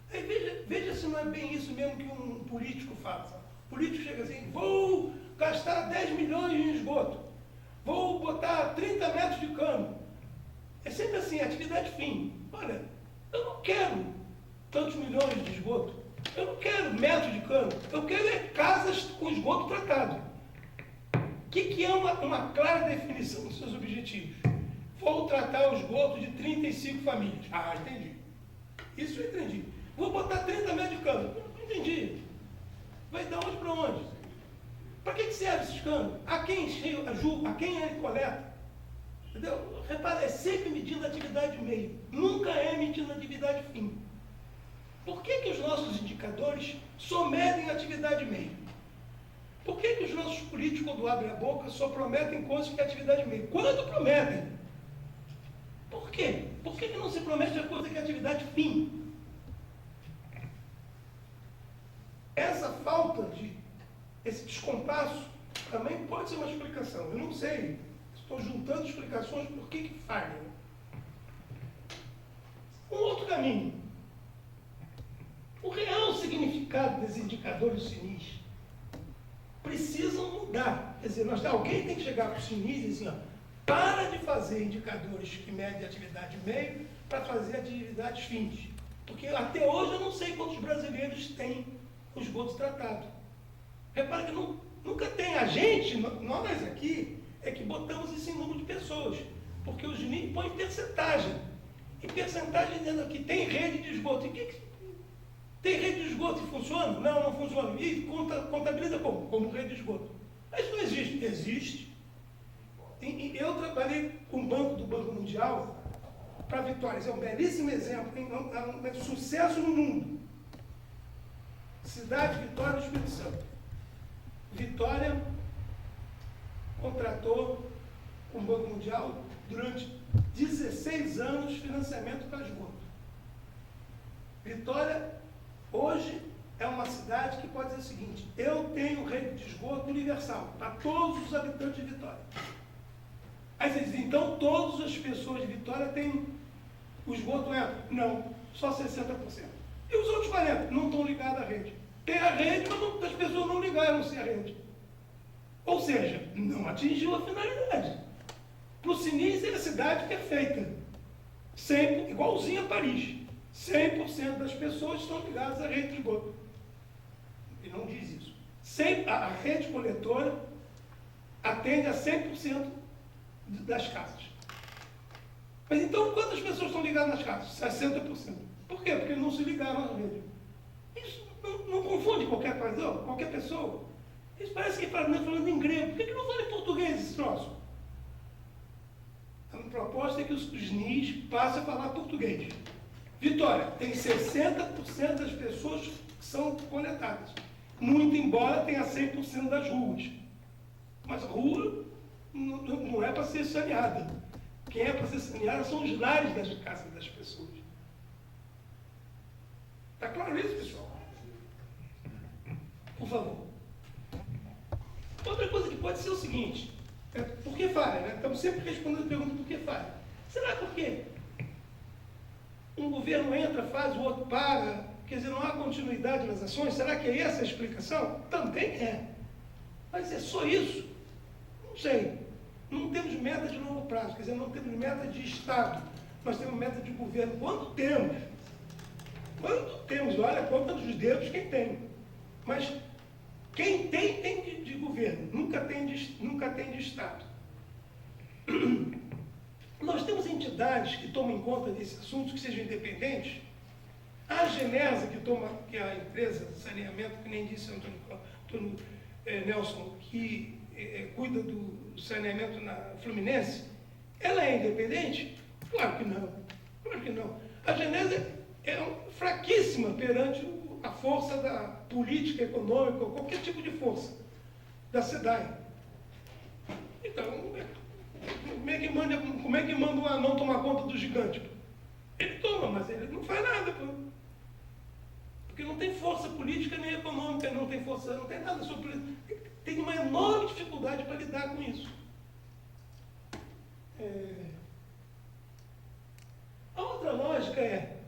Aí veja se não é bem isso mesmo que um político faz. O político chega assim, vou gastar 10 milhões em esgoto, vou botar 30 metros de cano. É sempre assim, atividade fim. Olha, eu não quero tantos milhões de esgoto, eu não quero metros de cano, eu quero casas com esgoto tratado. O que é uma clara definição dos seus objetivos? Vou tratar o esgoto de 35 famílias. Ah, entendi. Isso eu entendi. Vou botar 30 metros de cano. Não entendi. Vai de onde para onde? Para que serve esses canos? A quem julga? A quem ele coleta? Entendeu? Repara, é sempre medindo a atividade meio. Nunca é medindo a atividade fim. Por que os nossos indicadores só medem a atividade meio? Por que os nossos políticos, quando abrem a boca, só prometem coisas que é atividade meio? Quando prometem? Por quê? Por que não se promete a coisa que é atividade fim? Essa falta esse descompasso também pode ser uma explicação. Eu não sei. Estou juntando explicações por que falha. Um outro caminho. O real significado desses indicadores CNIS precisam mudar. Quer dizer, alguém tem que chegar para o CNIS e dizer assim, ó, para de fazer indicadores que medem atividade meio para fazer atividades fins. Porque até hoje eu não sei quantos brasileiros têm o esgoto tratado. Repara que nunca tem. A gente, nós aqui, é que botamos esse número de pessoas. Porque o CNIS põe percentagem. E percentagem dizendo que tem rede de esgoto. Tem rede de esgoto que funciona? Não, não funciona. E contabiliza como rede de esgoto. Mas não existe. Existe. Eu trabalhei com o banco do Banco Mundial para Vitória. É um belíssimo exemplo. É um sucesso no mundo. Cidade de Vitória do Espírito Santo. Vitória contratou com o Banco Mundial durante 16 anos financiamento para esgoto. Vitória, hoje, é uma cidade que pode dizer o seguinte, eu tenho rede de esgoto universal para todos os habitantes de Vitória. Aí você diz, então todas as pessoas de Vitória têm o esgoto elétrico? Não, só 60%. E os outros 40% não estão ligados à rede. Tem a rede, mas as pessoas não ligaram-se à rede. Ou seja, não atingiu a finalidade. Para o CNIS é a cidade perfeita. Sempre, igualzinho a Paris. 100% das pessoas estão ligadas à rede de esgoto. E não diz isso. A rede coletora atende a 100% das casas. Mas então, quantas pessoas estão ligadas nas casas? 60%. Por quê? Porque não se ligaram à rede. Isso não confunde qualquer coisa, qualquer pessoa. Isso parece que está falando em grego. Por que não fala em português esse troço? A minha proposta é que os NIS passem a falar português. Vitória, tem 60% das pessoas que são coletadas. Muito embora tenha 100% das ruas. Mas a rua não é para ser saneada. Quem é para ser saneada são os lares das casas das pessoas. Está claro isso, pessoal? Por favor. Outra coisa que pode ser o seguinte, por que falha? Né? Estamos sempre respondendo a pergunta por que falha. Será porque um governo entra, faz, o outro paga, quer dizer, não há continuidade nas ações? Será que é essa a explicação? Também é. Mas é só isso? Não sei. Não temos meta de longo prazo, quer dizer, não temos meta de Estado. Nós temos meta de governo. Quando temos? Quando temos? Olha a conta dos dedos quem tem. Mas quem tem de governo, nunca tem de Estado. Nós temos entidades que tomam em conta desse assunto, que sejam independentes. A Genesa, que é a empresa de saneamento, que nem disse Antônio Nelson, que cuida do saneamento na Fluminense, ela é independente? Claro que não. Claro que não. A Genesa é fraquíssima perante a força da política econômica, ou qualquer tipo de força da cidade. Então, como é que manda o anão tomar conta do gigante? Ele toma, mas ele não faz nada. Porque não tem força política nem econômica, não tem força, não tem nada sobre isso. Tem uma enorme dificuldade para lidar com isso. A outra lógica é,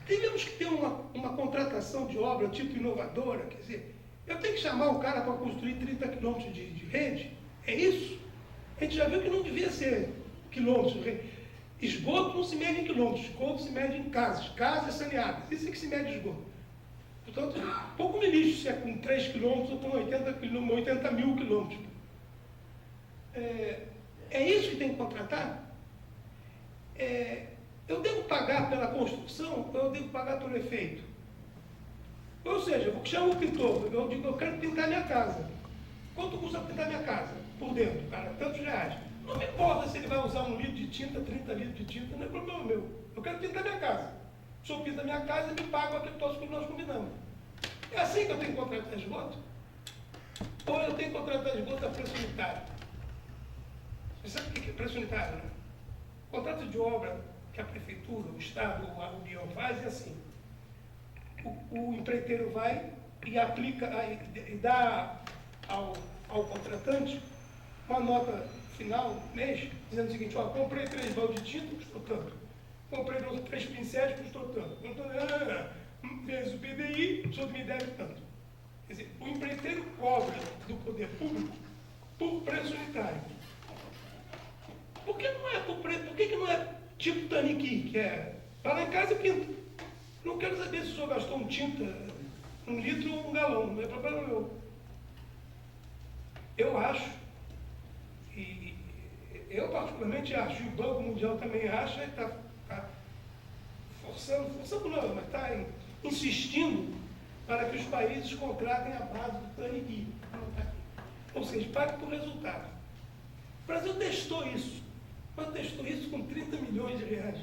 tivemos que ter uma contratação de obra tipo inovadora, quer dizer, eu tenho que chamar o cara para construir 30 quilômetros de rede? É isso? A gente já viu que não devia ser quilômetros de rede. Esgoto não se mede em quilômetros, esgoto se mede em casas saneadas. Isso é que se mede esgoto. Portanto, pouco me lixo se é com 3 quilômetros ou com 80 mil quilômetros. É isso que tem que contratar? Eu devo pagar pela construção ou eu devo pagar pelo efeito? Ou seja, eu chamo o pintor, eu digo, eu quero pintar minha casa. Quanto custa pintar minha casa? Por dentro, cara, tantos reais. Não me importa se ele vai usar 1 litro de tinta, 30 litros de tinta, não é problema meu. Eu quero pintar minha casa. O senhor pinta minha casa e me paga aquele troço que nós combinamos. É assim que eu tenho que contratar esgoto? Ou eu tenho que contratar esgoto a preço unitário? Você sabe o que é preço unitário, né? O contrato de obra que a prefeitura, o Estado ou a União faz é assim. O empreiteiro vai e aplica, e dá ao contratante uma nota final, mês, dizendo o seguinte, ó, comprei 3 baldes de tinta, custou tanto. Comprei 3 pincéis, custou tanto. Vezes o PDI, o senhor me deve tanto. Quer dizer, o empreiteiro cobra do poder público por preço unitário. Por que não é por preço? Por que não é tipo Taniqui, que é vai lá em casa e pinta? Não quero saber se o senhor gastou um tinta, 1 litro ou 1 galão, não é problema meu. Eu acho, e eu particularmente acho, e o Banco Mundial também acha, está forçando não, mas está insistindo para que os países contratem a base do Taniqui. Ou seja, pague por resultado. O Brasil testou isso, mas testou isso com 30 milhões de reais.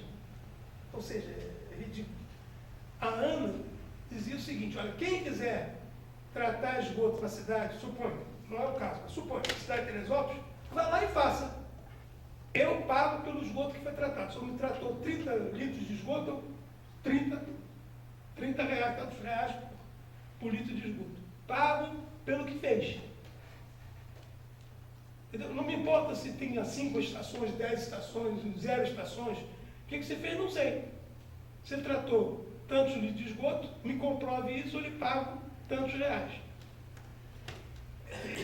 Ou seja, é ridículo. A ANA dizia o seguinte, olha, quem quiser tratar esgoto na cidade, suponha, não é o caso, mas suponha, na cidade de Teresópolis, vai lá e faça. Eu pago pelo esgoto que foi tratado. Se eu me tratou 30 litros de esgoto, 30 reais, tantos reais por litro de esgoto. Pago pelo que fez. Não me importa se tinha 5 estações, 10 estações, 0 estações. O que você fez? Não sei. Você tratou tantos litros de esgoto, me comprove isso, eu lhe pago tantos reais.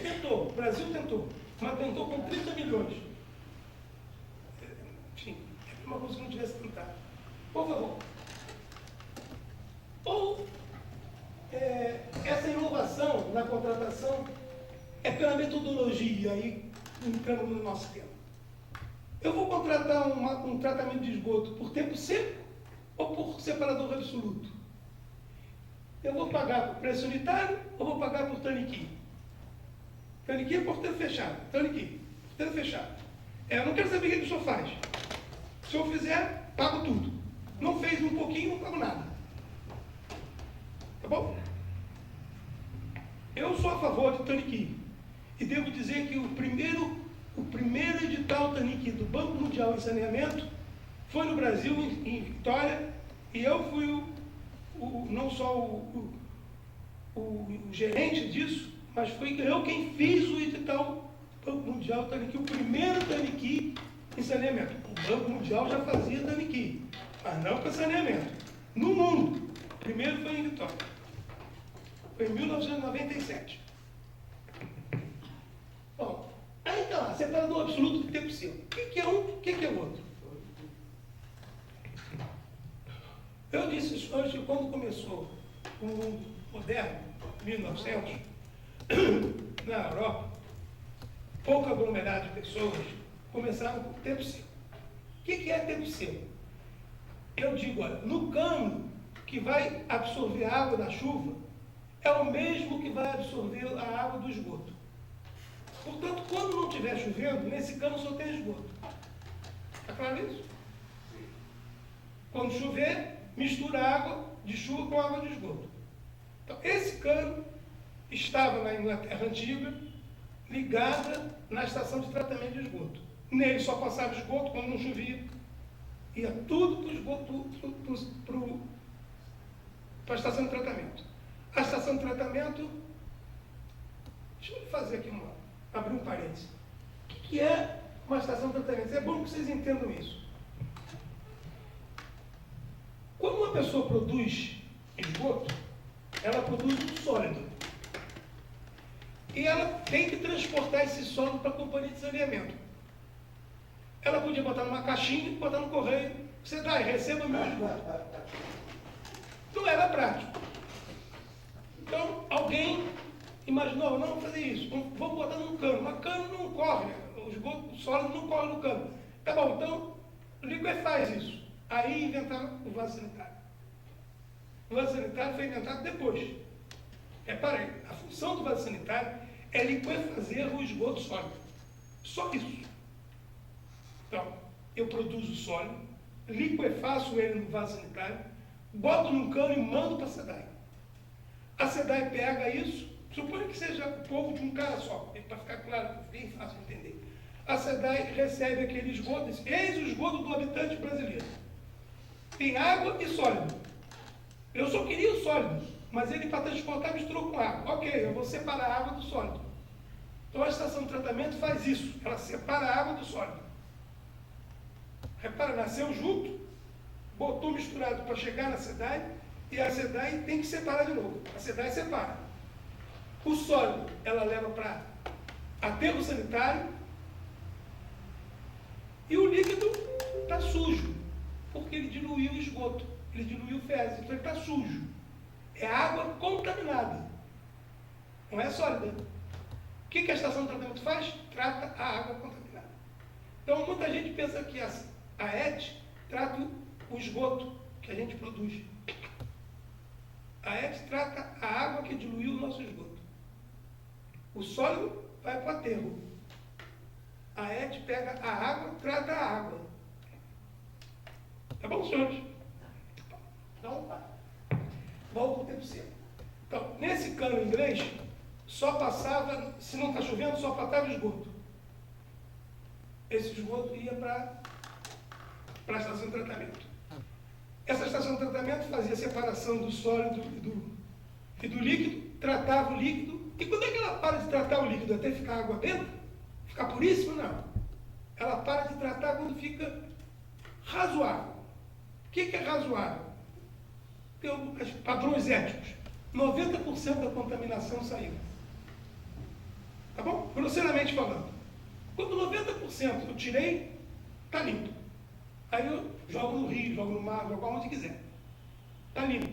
Tentou, o Brasil tentou, mas tentou com 30 milhões. Enfim, é uma coisa que não tivesse tentado. Por favor. Ou essa inovação na contratação é pela metodologia, aí entrando no nosso tema. Eu vou contratar um tratamento de esgoto por tempo seco ou por separador absoluto? Eu vou pagar por preço unitário ou vou pagar por Taniqui? Taniqui é porteiro fechado. Taniqui, porteiro fechado. Eu não quero saber o que o senhor faz. Se o senhor fizer, pago tudo. Não fez um pouquinho, não pago nada. Tá bom? Eu sou a favor de Taniqui. E devo dizer que o primeiro edital Taniqui do Banco Mundial em Saneamento foi no Brasil, em Vitória, e eu fui não só o gerente disso, mas fui eu quem fiz o edital Banco Mundial Taniqui, o primeiro Taniqui em saneamento. O Banco Mundial já fazia Taniqui, mas não para saneamento. No mundo, o primeiro foi em Vitória. Foi em 1997. Bom, aí está lá, separador absoluto de tempo seu. O que é um, o que é o outro? Eu disse isso hoje, quando começou o mundo moderno, 1900, na Europa, pouco aglomerado de pessoas começaram com tempo seco. O que é tempo seco? Eu digo, olha, no cano que vai absorver a água da chuva, é o mesmo que vai absorver a água do esgoto. Portanto, quando não estiver chovendo, nesse cano só tem esgoto. Está claro isso? Quando chover, mistura a água de chuva com a água de esgoto. Então, esse cano estava na Inglaterra Antiga, ligada na estação de tratamento de esgoto. Nele só passava esgoto quando não chovia. Ia tudo para o esgoto, para a estação de tratamento. A estação de tratamento, deixa eu fazer aqui abrir um parênteses. O que é uma estação de tratamento? É bom que vocês entendam isso. Quando uma pessoa produz esgoto, ela produz um sólido. E ela tem que transportar esse sólido para a companhia de saneamento. Ela podia botar numa caixinha e botar no correio. Você dá, receba meu esgoto. Não era prático. Então, alguém imaginou, não, vamos fazer isso, vamos botar num cano. Mas cano não corre, o esgoto sólido não corre no cano. Tá bom, então, liquefaz isso. Aí inventaram o vaso sanitário. O vaso sanitário foi inventado depois. Reparem, a função do vaso sanitário é liquefazer o esgoto sólido. Só isso. Então, eu produzo sólido, liquefaço ele no vaso sanitário, boto num cano e mando para a SEDAI. A SEDAI pega isso, suponha que seja o povo de um cara só, para ficar claro, bem fácil de entender. A SEDAI recebe aquele esgoto, eis o esgoto do habitante brasileiro. Tem água e sólido. Eu só queria o sólido, mas ele para transportar misturou com água. Ok, eu vou separar a água do sólido. Então a estação de tratamento faz isso, ela separa a água do sólido. Repara, nasceu junto, botou misturado para chegar na SEDAI, e a SEDAI tem que separar de novo. A SEDAI separa. O sólido, ela leva para aterro sanitário, e o líquido está sujo, porque ele diluiu o esgoto, ele diluiu fezes, então ele está sujo. É água contaminada, não é sólida. O que a estação de tratamento faz? Trata a água contaminada. Então, muita gente pensa que a ET trata o esgoto que a gente produz. A ET trata a água que diluiu o nosso esgoto. O sólido vai para o aterro. A ET pega a água, trata a água. Tá bom, senhores? Então, volta ao tempo seco. Então, nesse cano inglês, só passava, se não está chovendo, só passava esgoto. Esse esgoto ia para a estação de tratamento. Essa estação de tratamento fazia a separação do sólido e do líquido, tratava o líquido. E quando é que ela para de tratar o líquido? Até ficar água benta? Ficar puríssimo? Não. Ela para de tratar quando fica razoável. O que é razoável? Os padrões éticos. 90% da contaminação saiu. Tá bom? Grosseiramente falando. Quando 90% eu tirei, está limpo. Aí eu jogo no rio, jogo no mar, jogo onde quiser. Está limpo.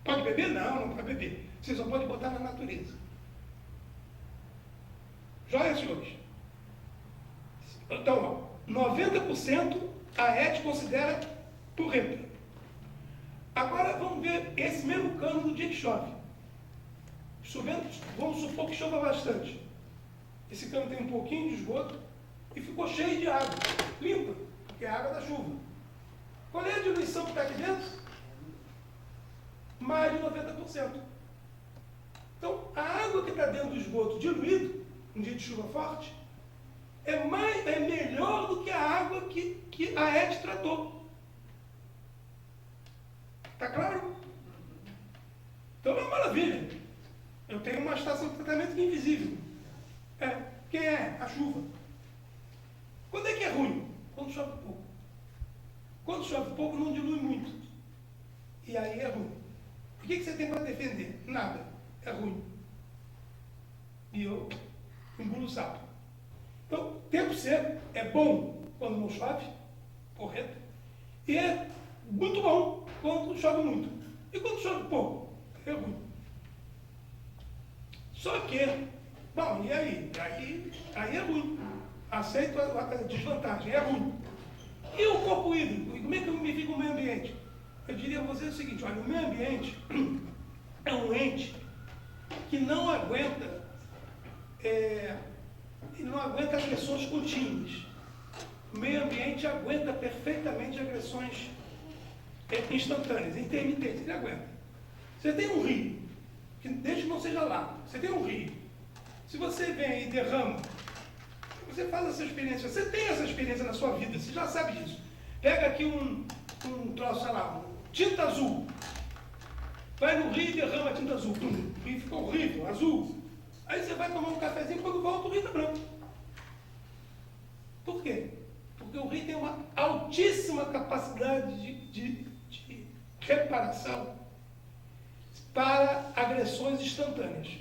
Pode beber? Não, não pode beber. Você só pode botar na natureza. Joia, senhores? Então, ó, 90% a ET considera porreta. Agora vamos ver esse mesmo cano do dia que chove. Chovendo, vamos supor que chova bastante. Esse cano tem um pouquinho de esgoto e ficou cheio de água, limpa, porque é a água da chuva. Qual é a diluição que está aqui dentro? Mais de 90%. Então, a água que está dentro do esgoto diluído, um dia de chuva forte, é melhor do que a água que a ET tratou. Está claro? Então é uma maravilha. Eu tenho uma estação de tratamento invisível. Quem é? A chuva. Quando é que é ruim? Quando chove pouco. Quando chove pouco, não dilui muito. E aí é ruim. O que você tem para defender? Nada. É ruim. E eu engulo o sapo. Então, tempo seco é bom quando não chove, correto? E é muito bom quando chove muito. E quando chove pouco, é ruim. Só que, bom, e aí? Aí é ruim. Aceito a desvantagem, é ruim. E o corpo hídrico? E como é que me fica o meio ambiente? Eu diria a vocês o seguinte, olha, o meio ambiente é um ente que não aguenta agressões contínuas. O meio ambiente aguenta perfeitamente agressões instantâneas, intermitentes, ele aguenta. Você tem um rio, que desde que não seja lá, você tem um rio. Se você vem e derrama, você faz essa experiência, você tem essa experiência na sua vida, você já sabe disso. Pega aqui um troço, sei lá, tinta azul. vai no rio e derrama tinta azul. O rio fica horrível, azul. Aí você vai tomar um cafezinho, quando volta o rio está branco. Por quê? Porque o rio tem uma altíssima capacidade de reparação para agressões instantâneas.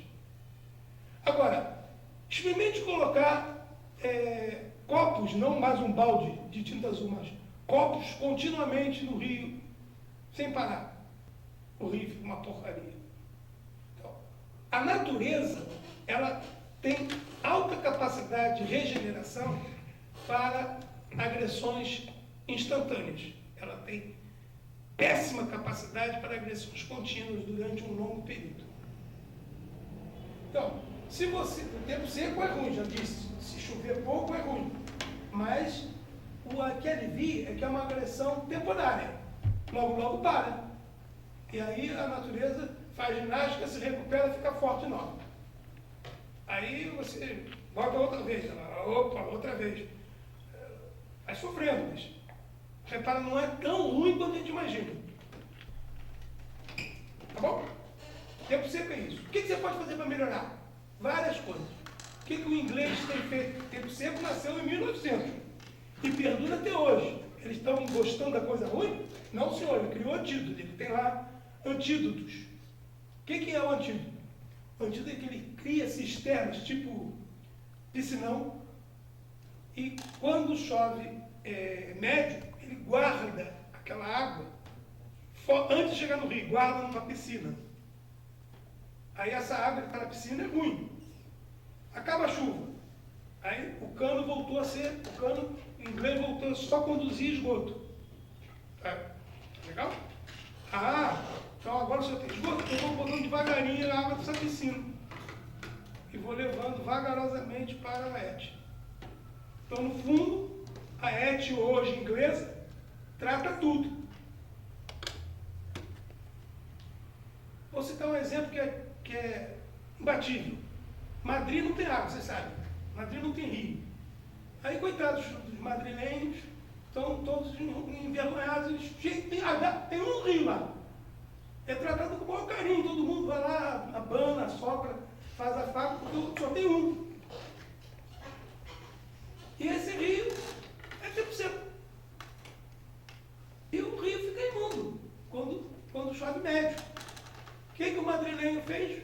Agora, experimente colocar copos, não mais um balde de tinta azul, mas copos continuamente no rio, sem parar. O rio fica uma porcaria. Então, a natureza, ela tem alta capacidade de regeneração para agressões instantâneas. Ela tem péssima capacidade para agressões contínuas durante um longo período. Então, o tempo seco é ruim, já disse. Se chover pouco é ruim. Mas o que alivia é que é uma agressão temporária. Logo, logo para. E aí a natureza faz ginástica, se recupera, fica forte de novo. Aí você volta outra vez. Opa, outra vez. Vai sofrendo, mas repara, não é tão ruim quanto a gente imagina. Tá bom? Tempo seco é isso. O que você pode fazer para melhorar? Várias coisas. O que o inglês tem feito? Tempo seco nasceu em 1900 e perdura até hoje. Eles estão gostando da coisa ruim? Não, senhor, ele criou antídoto. Ele tem lá antídotos. O que é o antídoto? O antídoto é que ele cria cisternas, tipo piscinão, e quando chove médio, ele guarda aquela água, antes de chegar no rio, guarda numa piscina. Aí essa água que está na piscina é ruim. Acaba a chuva. Aí o cano voltou a ser, o cano em inglês voltou a só conduzir esgoto. Legal? Então agora se eu tenho esgoto, eu vou botando devagarinho a água dessa piscina. E vou levando vagarosamente para a ET. Então, no fundo, a ET hoje inglesa trata tudo. Vou citar um exemplo que é imbatível. Madrid não tem água, você sabe. Madrid não tem rio. Aí, coitados dos madrilenhos, estão todos envergonhados. Tem um rio lá. É tratado com o maior carinho. Todo mundo vai lá, abana, sopra, faz a faca, porque só tem um. E esse rio é tempo seco. E o rio fica imundo quando chove médio. O que o madrilenho fez?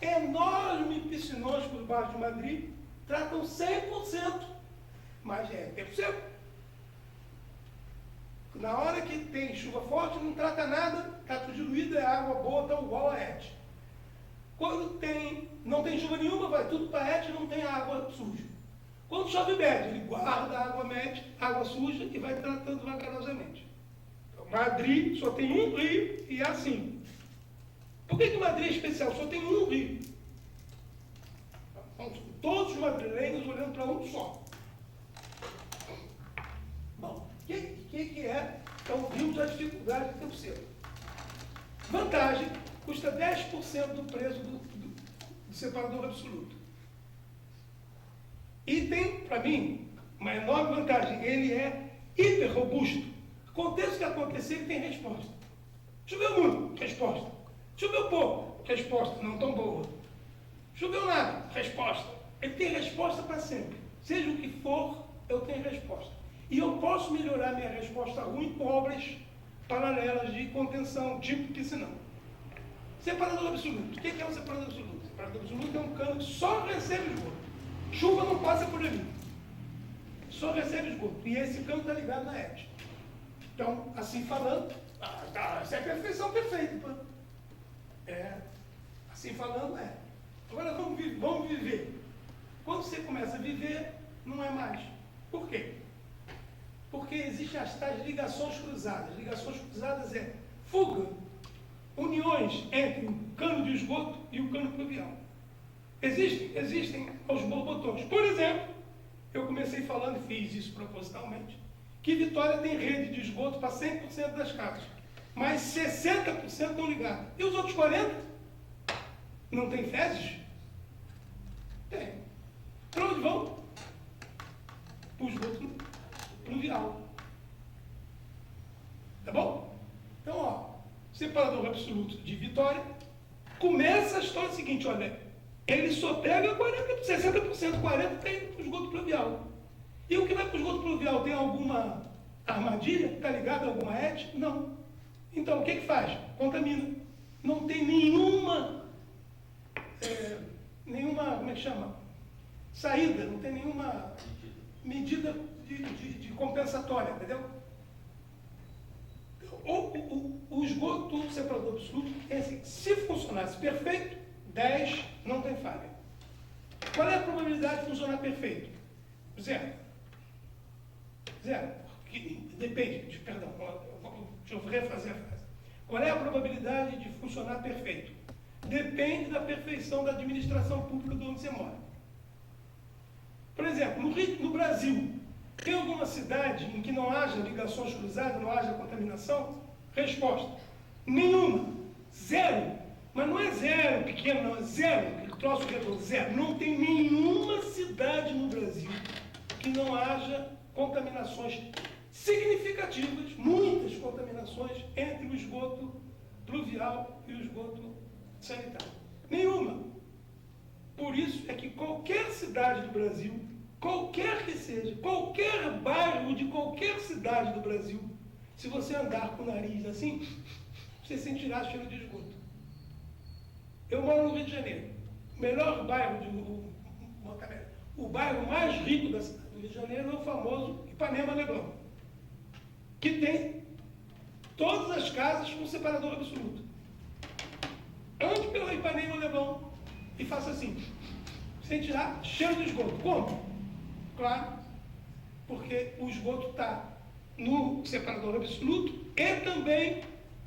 Enormes piscinões por baixo de Madrid tratam 100%, mas é tempo seco. Na hora que tem chuva forte, não trata nada, está tudo diluído, é água boa, está igual a ET. Quando não tem chuva nenhuma, vai tudo para a ET, não tem água suja. Quando chove médio, ele guarda a água média, água suja e vai tratando vagarosamente. Então, Madrid só tem um rio e é assim. Por que Madrid é especial? Só tem um rio. Então, todos os madrilenhos olhando para um só. Bom, o que é? Então, vimos a dificuldade do tempo seco. Vantagem, custa 10% do preço do separador absoluto. E tem, para mim, uma enorme vantagem. Ele é hiper robusto. Aconteça o que acontecer, ele tem resposta. Choveu muito, resposta. Choveu pouco, resposta não tão boa. Choveu nada, resposta. Ele tem resposta para sempre. Seja o que for, eu tenho resposta. E eu posso melhorar minha resposta ruim com obras paralelas de contenção, tipo piscinão. Separador absoluto. O que é um separador absoluto? Separador absoluto é um cano que só recebe esgoto. Chuva não passa por ali. Só recebe esgoto. E esse cano está ligado na ET. Então, assim falando, essa é a perfeição perfeita. Pô. Assim falando, é. Agora vamos viver. Quando você começa a viver, não é mais. Por quê? Porque existem as tais ligações cruzadas. Ligações cruzadas é fuga, uniões entre o cano de esgoto e o cano pluvial. Existem aos borbotões. Por exemplo, eu comecei falando, e fiz isso propositalmente, que Vitória tem rede de esgoto para 100% das casas, mas 60% estão ligados. E os outros 40%? Não tem fezes? Tem. Para onde vão? Para o esgoto pluvial. Tá bom? Então, separador absoluto de Vitória, começa a história seguinte, olha, ele só pega 60%, 40% para ir para o esgoto pluvial. E o que vai para o esgoto pluvial tem alguma armadilha? Está ligado a alguma ET? Não. Então, o que faz? Contamina. Não tem nenhuma, como é que chama? Saída, não tem nenhuma medida de compensatória, entendeu? O esgoto separador absoluto é assim, se funcionasse perfeito, 10 não tem falha. Qual é a probabilidade de funcionar perfeito? Zero. Zero. Depende, perdão, deixa eu refazer a frase. Qual é a probabilidade de funcionar perfeito? Depende da perfeição da administração pública de onde você mora. Por exemplo, no Brasil, tem alguma cidade em que não haja ligações cruzadas, não haja contaminação? Resposta: nenhuma. Zero. Mas não é zero pequeno, não, é zero. Troço redondo, zero. Não tem nenhuma cidade no Brasil que não haja contaminações significativas, muitas contaminações entre o esgoto pluvial e o esgoto sanitário. Nenhuma. Por isso é que qualquer cidade do Brasil, qualquer que seja, qualquer bairro de qualquer cidade do Brasil, se você andar com o nariz assim, você sentirá cheiro de esgoto. Eu moro no Rio de Janeiro. O melhor bairro o bairro mais rico da cidade do Rio de Janeiro é o famoso Ipanema Leblon, que tem todas as casas com separador absoluto. Ande pelo Ipanema Leblon e faça assim, sentirá cheiro de esgoto. Como? Claro, porque o esgoto está no separador absoluto e também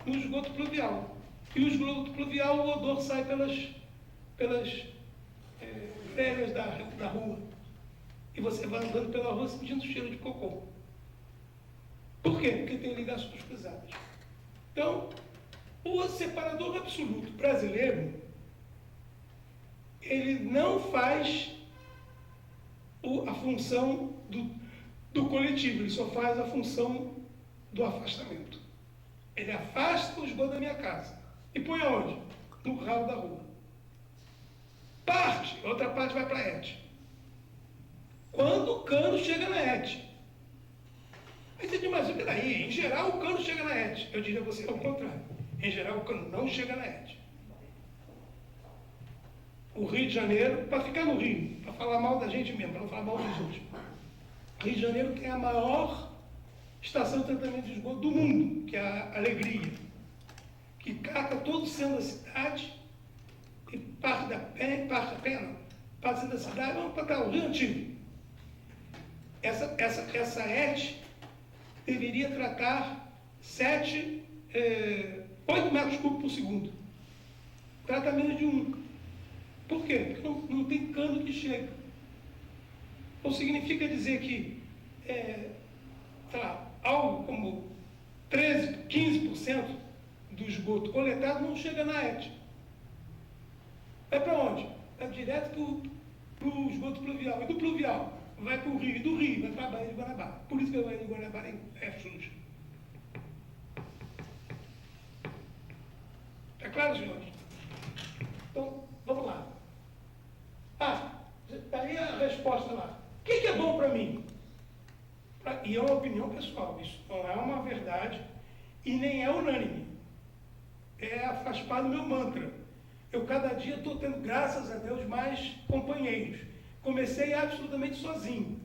no esgoto pluvial. E o esgoto pluvial, o odor sai pelas telhas da rua. E você vai andando pela rua sentindo cheiro de cocô. Por quê? Porque tem ligações cruzadas. Então, o separador absoluto brasileiro, ele não faz a função do coletivo, ele só faz a função do afastamento. Ele afasta o esgoto da minha casa. E põe aonde? No ralo da rua. Outra parte vai para a ET. Quando o cano chega na ET. Aí você diz, mas peraí, em geral o cano chega na ET. Eu diria a você ao contrário. Em geral o cano não chega na ET. O Rio de Janeiro, para ficar no Rio, para falar mal da gente mesmo, para não falar mal dos outros. O Rio de Janeiro tem a maior estação de tratamento de esgoto do mundo, que é a Alegria, que cata todo o centro da cidade e parte da centro da cidade, vamos para o Rio Antigo. Essa ET deveria tratar 8 metros cúbicos por segundo. Trata menos de 1. Por quê? Porque não tem cano que chega. Então significa dizer que algo como 13, 15% do esgoto coletado não chega na ET. Vai para onde? Vai direto para o esgoto pluvial. E do pluvial vai para o rio. E do rio vai para a Baía de Guanabara. Por isso que a Baía de Guanabara é suja. É claro, senhores? Então, vamos lá. Está aí a resposta lá. O que é bom para mim? E é uma opinião pessoal. Isso não é uma verdade e nem é unânime. Faz parte do meu mantra. Eu cada dia estou tendo, graças a Deus, mais companheiros. Comecei absolutamente sozinho.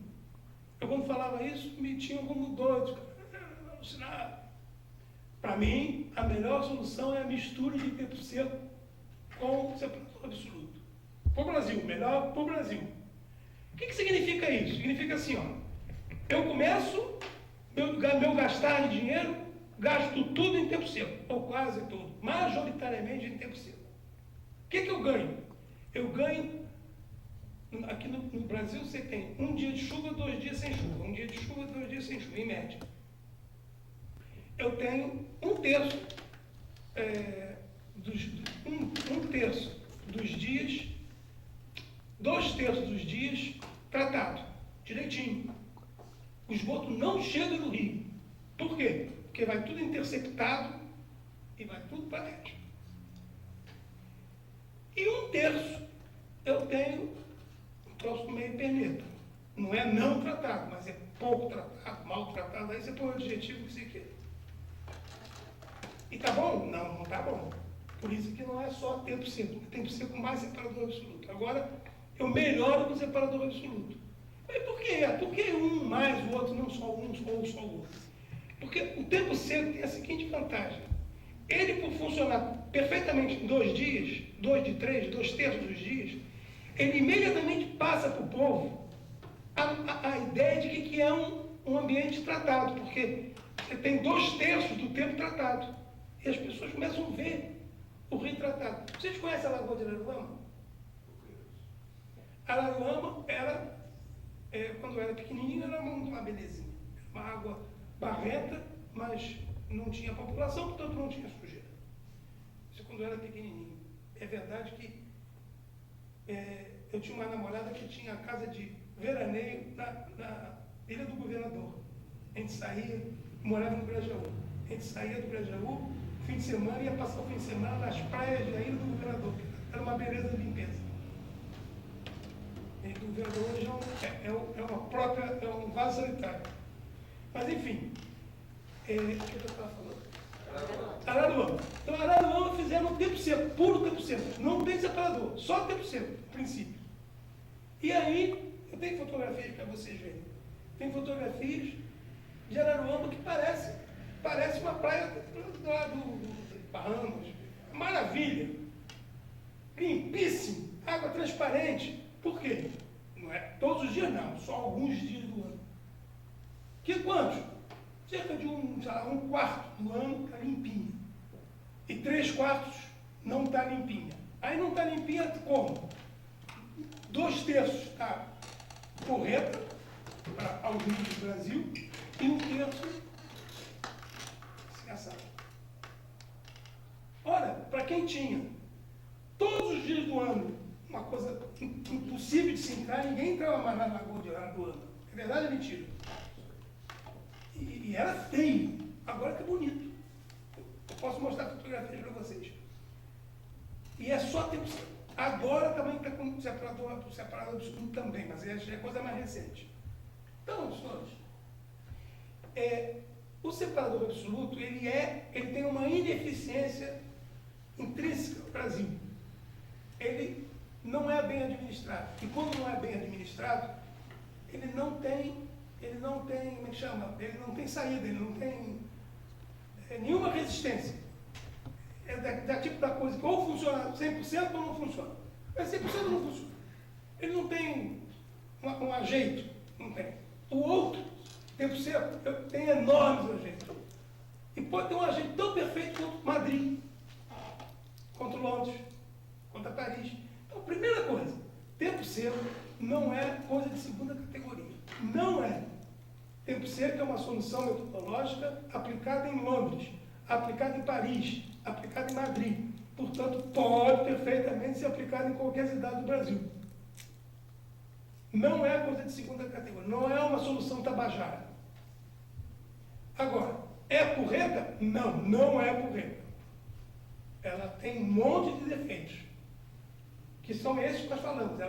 Eu quando falava isso, me tinham como doido, alucinado. Para mim, a melhor solução é a mistura de tempo seco com separador absoluto. Para o Brasil, melhor para o Brasil. O que significa isso? Significa assim, eu começo, meu gastar de dinheiro, gasto tudo em tempo seco, ou quase tudo, majoritariamente em tempo seco. O que eu ganho? Eu ganho, aqui no Brasil você tem 1 dia de chuva, 2 dias sem chuva, 1 dia de chuva, 2 dias sem chuva, em média. Eu tenho 1/3 dos dias, 2/3 dos dias tratado, direitinho. O esgoto não chega no rio. Por quê? Porque vai tudo interceptado e vai tudo para dentro. E 1/3 eu tenho um troço meio perneta. Não é não tratado, mas é pouco tratado, mal tratado, aí você põe o adjetivo que você quer. E tá bom? Não, não tá bom. Por isso que não é só tempo seco, tem que ser com mais separador absoluto. Agora, eu melhoro com o separador absoluto. Mas por quê? Por que um mais o outro, não só um ou só o outro? Porque o tempo seco tem a seguinte vantagem. Ele, por funcionar perfeitamente em 2 dias, 2 de 3, 2/3 dos dias, ele imediatamente passa para o povo a ideia de que é um ambiente tratado, porque você tem 2/3 do tempo tratado. E as pessoas começam a ver o rio tratado. Vocês conhecem a Lagoa de Araruama? Araruama era, quando era pequenininho, era uma belezinha. Uma água barrenta, mas não tinha população, portanto não tinha sujeira. Isso quando era pequenininho. É verdade que eu tinha uma namorada que tinha a casa de veraneio na Ilha do Governador. A gente saía, morava no Grajaú. A gente saía do Grajaú, fim de semana, ia passar o fim de semana nas praias da Ilha do Governador. Era uma beleza de limpeza. A Ilha do Governador hoje é um vaso sanitário. Mas enfim, o que eu estava falando? Araruama. Então, Araruama fizeram um tempo seco, puro tempo seco. Não tem separador, só tempo seco, no princípio. E aí, eu tenho fotografias para vocês verem. Tem fotografias de Araruama que parece uma praia do lado do Bahamas. Maravilha. Limpíssimo. Água transparente. Por quê? Não é todos os dias, não. Só alguns dias do ano. Que quantos? Cerca de um quarto do ano está limpinha. E 3/4 não está limpinha. Aí não está limpinha como? 2/3 está correta para alguns do Brasil e 1/3 escassado. Ora, para quem tinha todos os dias do ano uma coisa impossível de se entrar, ninguém entrava mais na Lagoa de Araruama. É verdade ou é mentira? E era feio. Agora que é bonito. Eu posso mostrar fotografias para vocês. E é só tempo seco. Agora também está com separador absoluto também, mas é coisa mais recente. Então, senhores, o separador absoluto, ele tem uma ineficiência intrínseca no Brasil. Ele não é bem administrado. E quando não é bem administrado, ele não tem, como é que chama? Ele não tem saída, ele não tem nenhuma resistência. É da tipo da coisa que ou funciona 100% ou não funciona. Mas 100% não funciona. Ele não tem um ajeito, não tem. O outro, tempo seco, tem enormes ajeitos. E pode ter um ajeito tão perfeito quanto Madrid, quanto Londres, quanto Paris. Então, primeira coisa, tempo seco não é coisa de segunda categoria. Não é. Tempo seco é uma solução metodológica aplicada em Londres, aplicada em Paris, aplicada em Madrid. Portanto, pode perfeitamente ser aplicada em qualquer cidade do Brasil. Não é coisa de segunda categoria, não é uma solução tabajara. Agora, é correta? Não, não é correta. Ela tem um monte de defeitos, que são esses que nós falamos.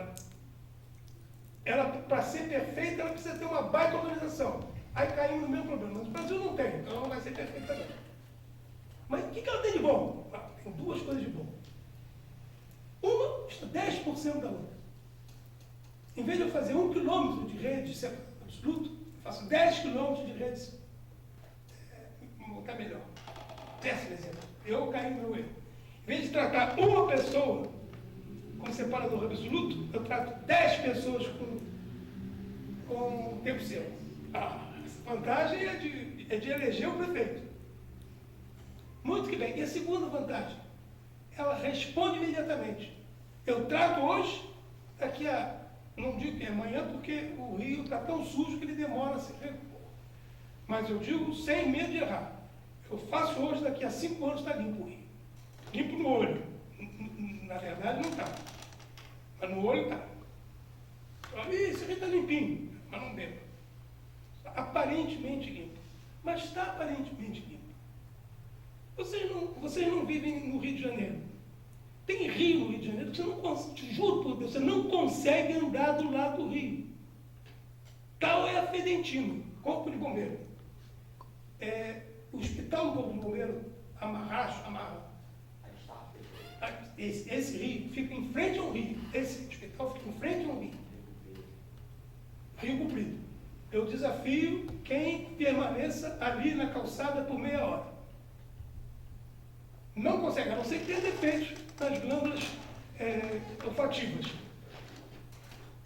Ela para ser perfeita, ela precisa ter uma baita organização. Aí caímos no mesmo problema. Mas o Brasil não tem, então ela vai ser perfeita também. Mas o que ela tem de bom? Tem duas coisas de bom. Uma custa 10% da outra. Em vez de eu fazer 1 quilômetro de rede de separador absoluto, eu faço 10 quilômetros de rede. Vou botar melhor. Péssimo exemplo. Eu caí no meu erro. Em vez de tratar uma pessoa como separador absoluto, eu trato 10 pessoas com tempo seco. Essa vantagem é de eleger o prefeito. Muito que bem. E a segunda vantagem, ela responde imediatamente. Eu trato hoje, daqui a, não digo que é amanhã, porque o rio está tão sujo que ele demora a se recompor. Mas eu digo sem medo de errar. Eu faço hoje, daqui a 5 anos está limpo o rio. Limpo no olho. Na verdade não está. Mas no olho está. Esse rio está limpinho, mas não bebo. Aparentemente limpo. Mas está aparentemente limpo. Vocês não vivem no Rio de Janeiro. Tem rio no Rio de Janeiro que você não consegue, te juro por Deus, você não consegue andar do lado do rio. Tal é a Fedentina, Corpo de Bombeiro. O Hospital do Corpo de Bombeiro, Amarra. Esse rio fica em frente ao rio. Esse hospital fica em frente ao rio. Rio Comprido. Eu desafio quem permaneça ali na calçada por meia hora. Não consegue, a não ser que tenha defeitos nas glândulas olfativas.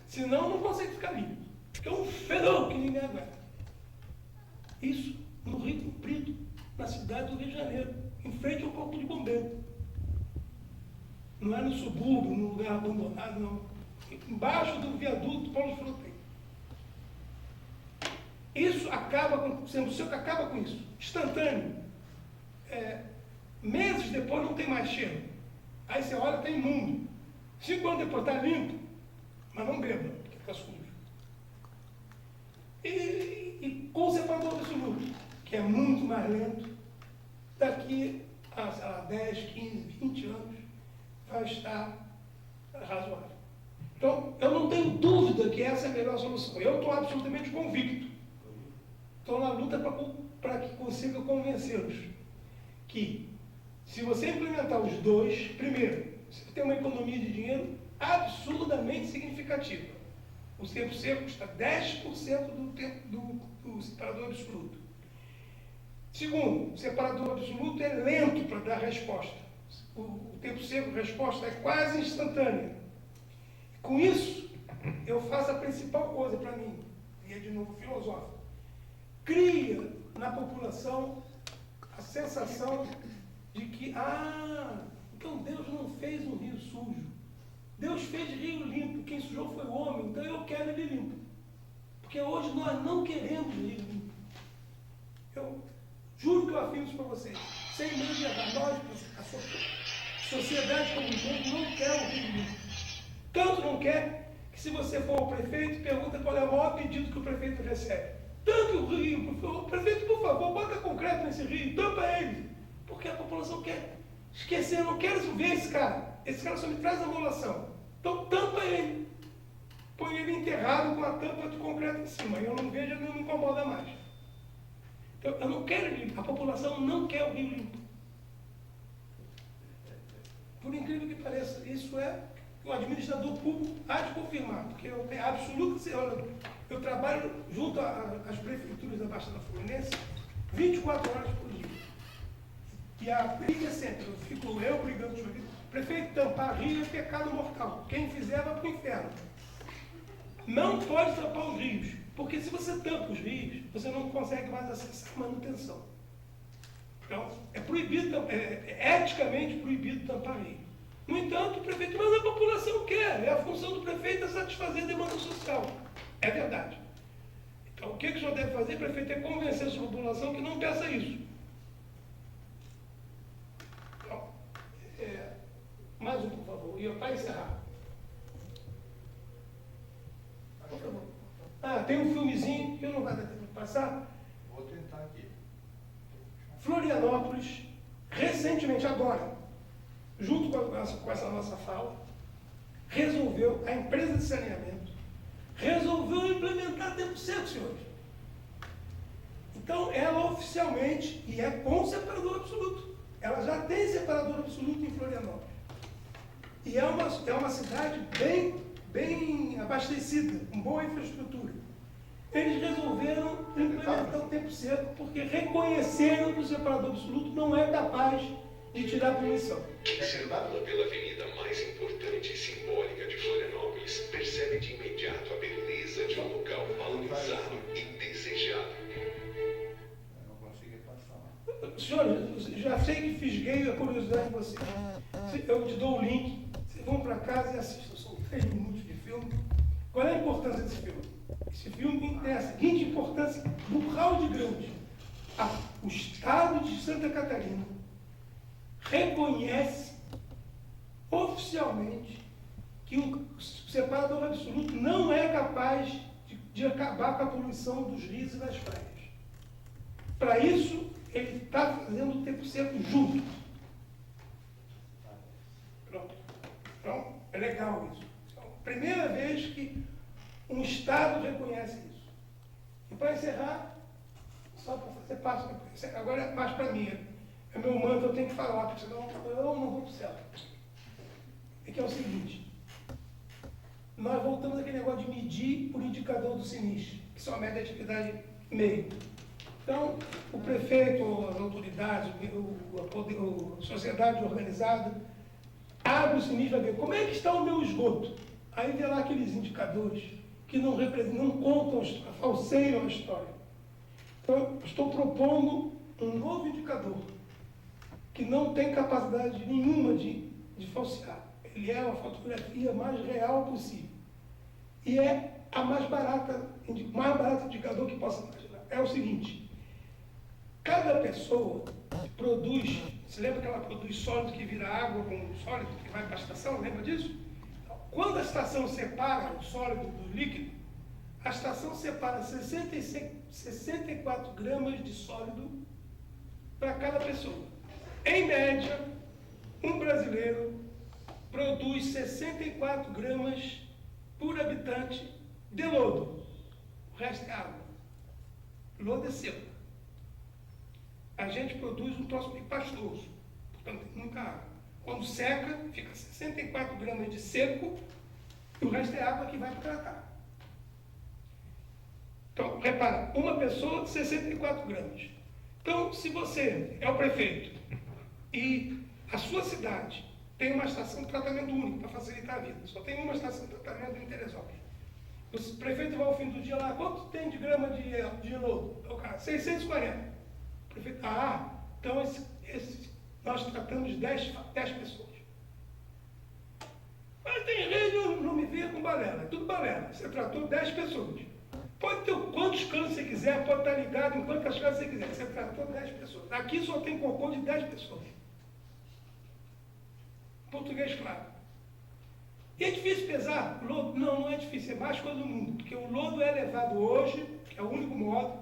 Senão, não consegue ficar ali. É um fedor que ninguém aguenta. Isso no Rio Comprido, na cidade do Rio de Janeiro, em frente ao Corpo de Bombeiro. Não é no subúrbio, num lugar abandonado, não. Embaixo do viaduto Paulo Freire. Isso acaba sendo o seu que acaba com isso. Instantâneo. Meses depois não tem mais cheiro. Aí você olha, tem imundo. 5 anos depois está limpo, mas não beba, porque está sujo. E com o separador absoluto, que é muito mais lento, daqui a, sei lá, 10, 15, 20 anos, vai estar razoável. Então, eu não tenho dúvida que essa é a melhor solução. Eu estou absolutamente convicto. Estou na luta para que consiga convencê-los que, se você implementar os dois, primeiro, você tem uma economia de dinheiro absurdamente significativa. O tempo seco custa 10% do tempo do separador absoluto. Segundo, o separador absoluto é lento para dar resposta. O tempo seco, a resposta é quase instantânea. Com isso, eu faço a principal coisa para mim, e é de novo filosófico. Cria na população a sensação de que, então Deus não fez um rio sujo. Deus fez rio limpo, quem sujou foi o homem, então eu quero ele limpo. Porque hoje nós não queremos rio limpo. Eu juro que eu afirmo isso para vocês. Sem medo de errar, nós, a sociedade como um todo, não quer o rio limpo. Tanto não quer que, se você for ao prefeito, pergunta qual é o maior pedido que o prefeito recebe. Tanto o rio, prefeito, por favor, bota concreto nesse rio, tampa ele. Porque a população quer esquecer, eu não quero ver esse cara. Esse cara só me traz amolação. Então tampa ele. Põe ele enterrado com a tampa de concreto em cima. Eu não vejo, ele não me incomoda mais. Então, eu não quero limpo. A população não quer o rio limpo. Por incrível que pareça, isso é o administrador público há de confirmar, porque eu tenho absoluta certeza. Eu trabalho junto às prefeituras da Baixada Fluminense 24 horas por dia. E a briga é sempre, eu brigando com o prefeito, tampar rio é pecado mortal. Quem fizer vai para o inferno. Não pode tampar os rios, porque se você tampa os rios, você não consegue mais acessar a manutenção. Então, é proibido, eticamente proibido tampar rio. No entanto, o prefeito, mas a população quer, a função do prefeito é satisfazer a demanda social. É verdade. Então, o que o senhor deve fazer, prefeito, é convencer a sua população que não peça isso. Então, mais um, por favor, e para encerrar. Por favor. Tem um filmezinho que eu não vai dar tempo de passar. Vou tentar aqui. Florianópolis, recentemente, agora, junto com essa nossa fala, resolveu, a empresa de saneamento, resolveu implementar tempo seco, senhores. Então, ela oficialmente, e é com separador absoluto, ela já tem separador absoluto em Florianópolis. E é uma cidade bem abastecida, com boa infraestrutura. Eles resolveram implementar o tempo seco porque reconheceram que o separador absoluto não é capaz de tirar a poluição. Quem circula pela avenida mais importante e simbólica de Florianópolis percebe de imediato a beleza de um local valorizado e desejado. Eu não consegui passar. Senhor, já sei que fisguei a curiosidade de vocês. Eu te dou o link, vocês vão para casa e assistam. São 3 minutos de filme. Qual é a importância desse filme? Esse filme tem a seguinte importância burral de grande. O Estado de Santa Catarina reconhece oficialmente que o separador absoluto não é capaz de acabar com a poluição dos rios e das praias. Para isso, ele está fazendo o tempo seco junto. Pronto. Então, é legal isso. Então, primeira vez que um Estado reconhece isso. E para encerrar, só para fazer parte, agora é mais para mim, é meu manto, eu tenho que falar, porque senão eu não vou para o céu. É que é o seguinte, nós voltamos àquele negócio de medir por indicador do Sinis, que só mede a atividade meio. Então, o prefeito, as autoridades, a sociedade organizada, abre o Sinis e vai ver como é que está o meu esgoto. Aí vê lá aqueles indicadores que não contam, falseiam a história. Então, eu estou propondo um novo indicador que não tem capacidade nenhuma de falsear. Ele é uma fotografia mais real possível. E é a mais barata indicador que possa imaginar. É o seguinte, cada pessoa produz, você lembra que ela produz sólido que vira água com sólido que vai para a estação, lembra disso? Então, quando a estação separa o sólido do líquido, a estação separa 64 gramas de sólido para cada pessoa. Em média, um brasileiro produz 64 gramas por habitante de lodo. O resto é água. Lodo é seco. A gente produz um troço meio pastoso, portanto tem muita água. Quando seca, fica 64 gramas de seco e o resto é água que vai para o Caratá. Então, repara, uma pessoa, 64 gramas. Então, se você é o prefeito e a sua cidade tem uma estação de tratamento único para facilitar a vida, só tem uma estação de tratamento em Teresópolis. O prefeito vai ao fim do dia lá, quanto tem de grama de lodo? O cara, 640. O prefeito, então nós tratamos 10 pessoas. Mas tem rede, não me vê com balela, é tudo balela. Você tratou 10 pessoas. Pode ter quantos canos você quiser, pode estar ligado em quantas casas você quiser. Você tratou 10 pessoas. Aqui só tem cocô de 10 pessoas. Português claro. E é difícil pesar lodo? Não, não é difícil, é mais coisa do mundo. Porque o lodo é levado hoje, que é o único modo,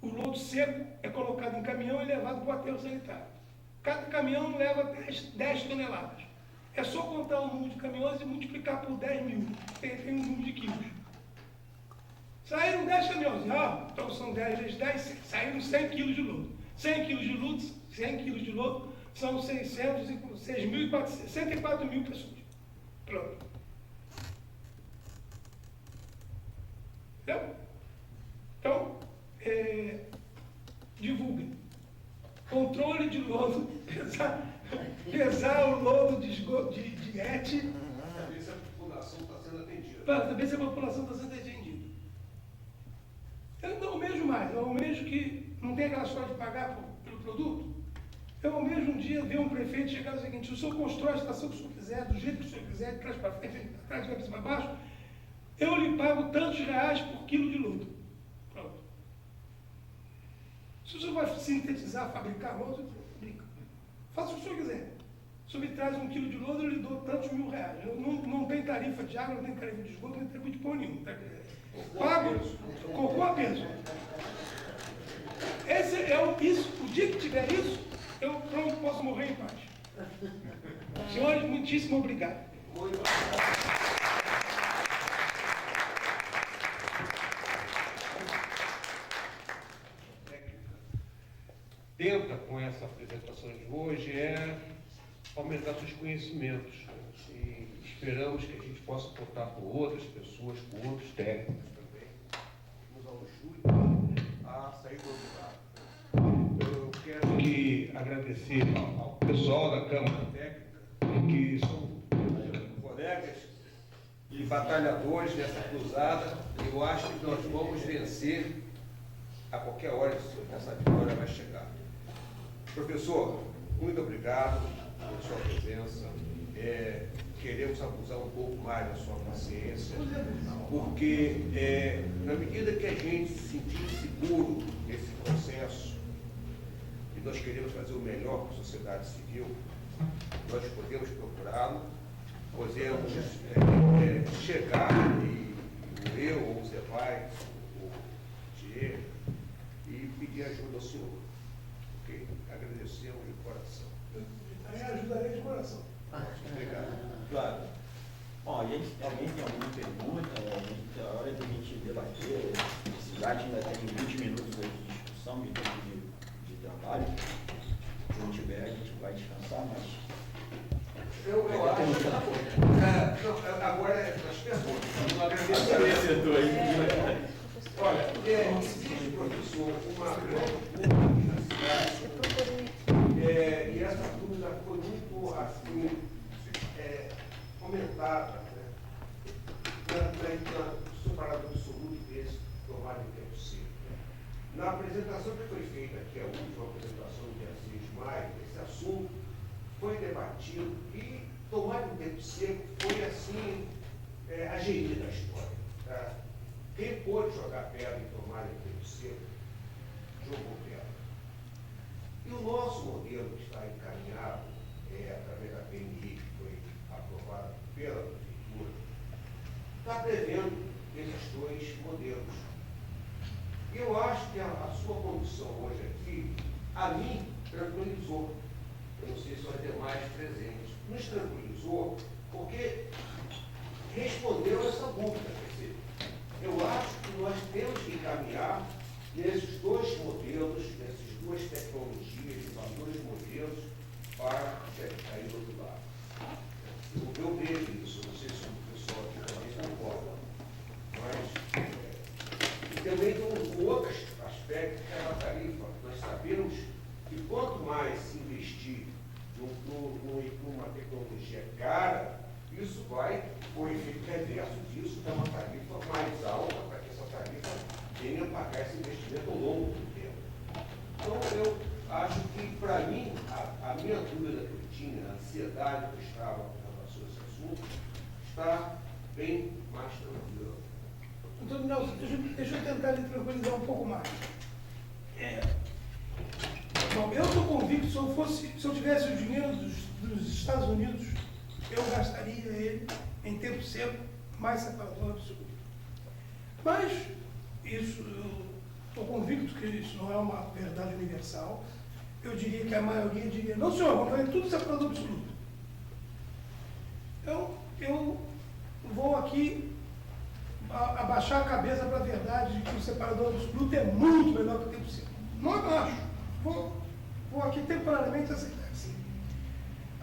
o lodo seco é colocado em caminhão e levado para o aterro sanitário. Cada caminhão leva 10 toneladas. É só contar o número de caminhões e multiplicar por 10 mil. Tem um número de quilos. Saíram 10 caminhões, então são 10 vezes 10, saíram 100 quilos de lodo. 100 quilos de lodo são 64 mil pessoas. Pronto. Entendeu? Então, divulguem. Controle de lodo, pesar o lodo de esgoto, de ET. Para saber se a população está sendo atendida. Para saber se a população está sendo atendida. Eu não almejo mais, eu almejo que não tem aquela história de pagar pelo produto. Eu almejo um dia ver um prefeito chegar no seguinte: o senhor constrói a estação que o senhor quiser, do jeito que o senhor quiser, de trás para frente, de trás de cabeça para baixo, eu lhe pago tantos reais por quilo de lodo. Pronto. Se o senhor vai sintetizar, fabricar lodo, fabrica. Faça o que o senhor quiser. Se o senhor me traz 1 quilo de lodo, eu lhe dou tantos mil reais. Não tem tarifa de água, não tem tarifa de esgoto, não tem tarifa de pão nenhum. Pago, cocô a peso. Esse é isso. O dia que tiver isso, eu pronto posso morrer em paz. Senhores, muitíssimo obrigado. Tenta, com essa apresentação de hoje, aumentar seus conhecimentos. E esperamos que a gente possa contar com outras pessoas, com outros técnicos também, que nos ajudem a sair do lugar. Eu quero agradecer ao pessoal da Câmara Técnica, que são colegas e batalhadores nessa cruzada. Eu acho que nós vamos vencer a qualquer hora, essa vitória vai chegar. Professor, muito obrigado pela sua presença. Queremos abusar um pouco mais da sua paciência, porque na medida que a gente se sentir seguro nesse processo, e nós queremos fazer o melhor para a sociedade civil, nós podemos procurá-lo, podemos chegar, e eu, ou o Zé Vai, o Diego, e pedir ajuda ao senhor. agradecemos de coração. Aí ajudarei de coração. Obrigado. Claro. Bom, alguém tem alguma pergunta? É hora de a gente debater. Esse debate ainda tem 20 minutos aí de discussão, de tempo de trabalho. Se não tiver, a gente vai descansar, mas... Eu acho. Agora é as perguntas. Eu agradeço. Olha, existe, professor, uma grande dúvida na cidade, e essa dúvida foi muito assim, comentada, né? No separado absoluto desse tomado em tempo seco. Na apresentação que foi feita aqui, a última apresentação do dia 6 de maio, esse assunto foi debatido e tomado em tempo seco foi assim, a gerir da história. Tá? Quem pôde jogar pedra e tomar em tempo seco, jogou pedra. E o nosso modelo que está encaminhado, através da PNI, que foi aprovada pela Prefeitura, está prevendo esses dois modelos. E eu acho que a sua condução hoje aqui, a mim, tranquilizou. Eu não sei se os demais presentes. Nos tranquilizou porque respondeu essa dúvida. Quer dizer, eu acho que nós temos que encaminhar nesses dois modelos, nessas duas tecnologias, esses dois modelos, para cair do outro lado. Eu vejo isso, não sei se o pessoal aqui também concorda. Mas e também tem um outro aspecto que é a tarifa. Nós sabemos que quanto mais se investir numa tecnologia cara, isso vai, o efeito reverso disso, dar uma tarifa mais alta para que essa tarifa venha pagar esse investimento ao longo do tempo. Então, eu acho que, para mim, a minha dúvida que eu tinha, a ansiedade que eu estava com relação a esse assunto, está bem mais tranquila. Então, Nelson, deixa eu tentar lhe tranquilizar um pouco mais. Bom, eu estou convicto que se eu tivesse o dinheiro dos Estados Unidos, eu gastaria ele em tempo seco, mais separador absoluto. Mas, isso, eu estou convicto que isso não é uma verdade universal. Eu diria que a maioria diria, não senhor, vamos fazer tudo separador absoluto. Então, eu vou aqui abaixar a cabeça para a verdade de que o separador absoluto é muito melhor que o tempo seco. Não abaixo. Vou aqui temporariamente aceitar assim.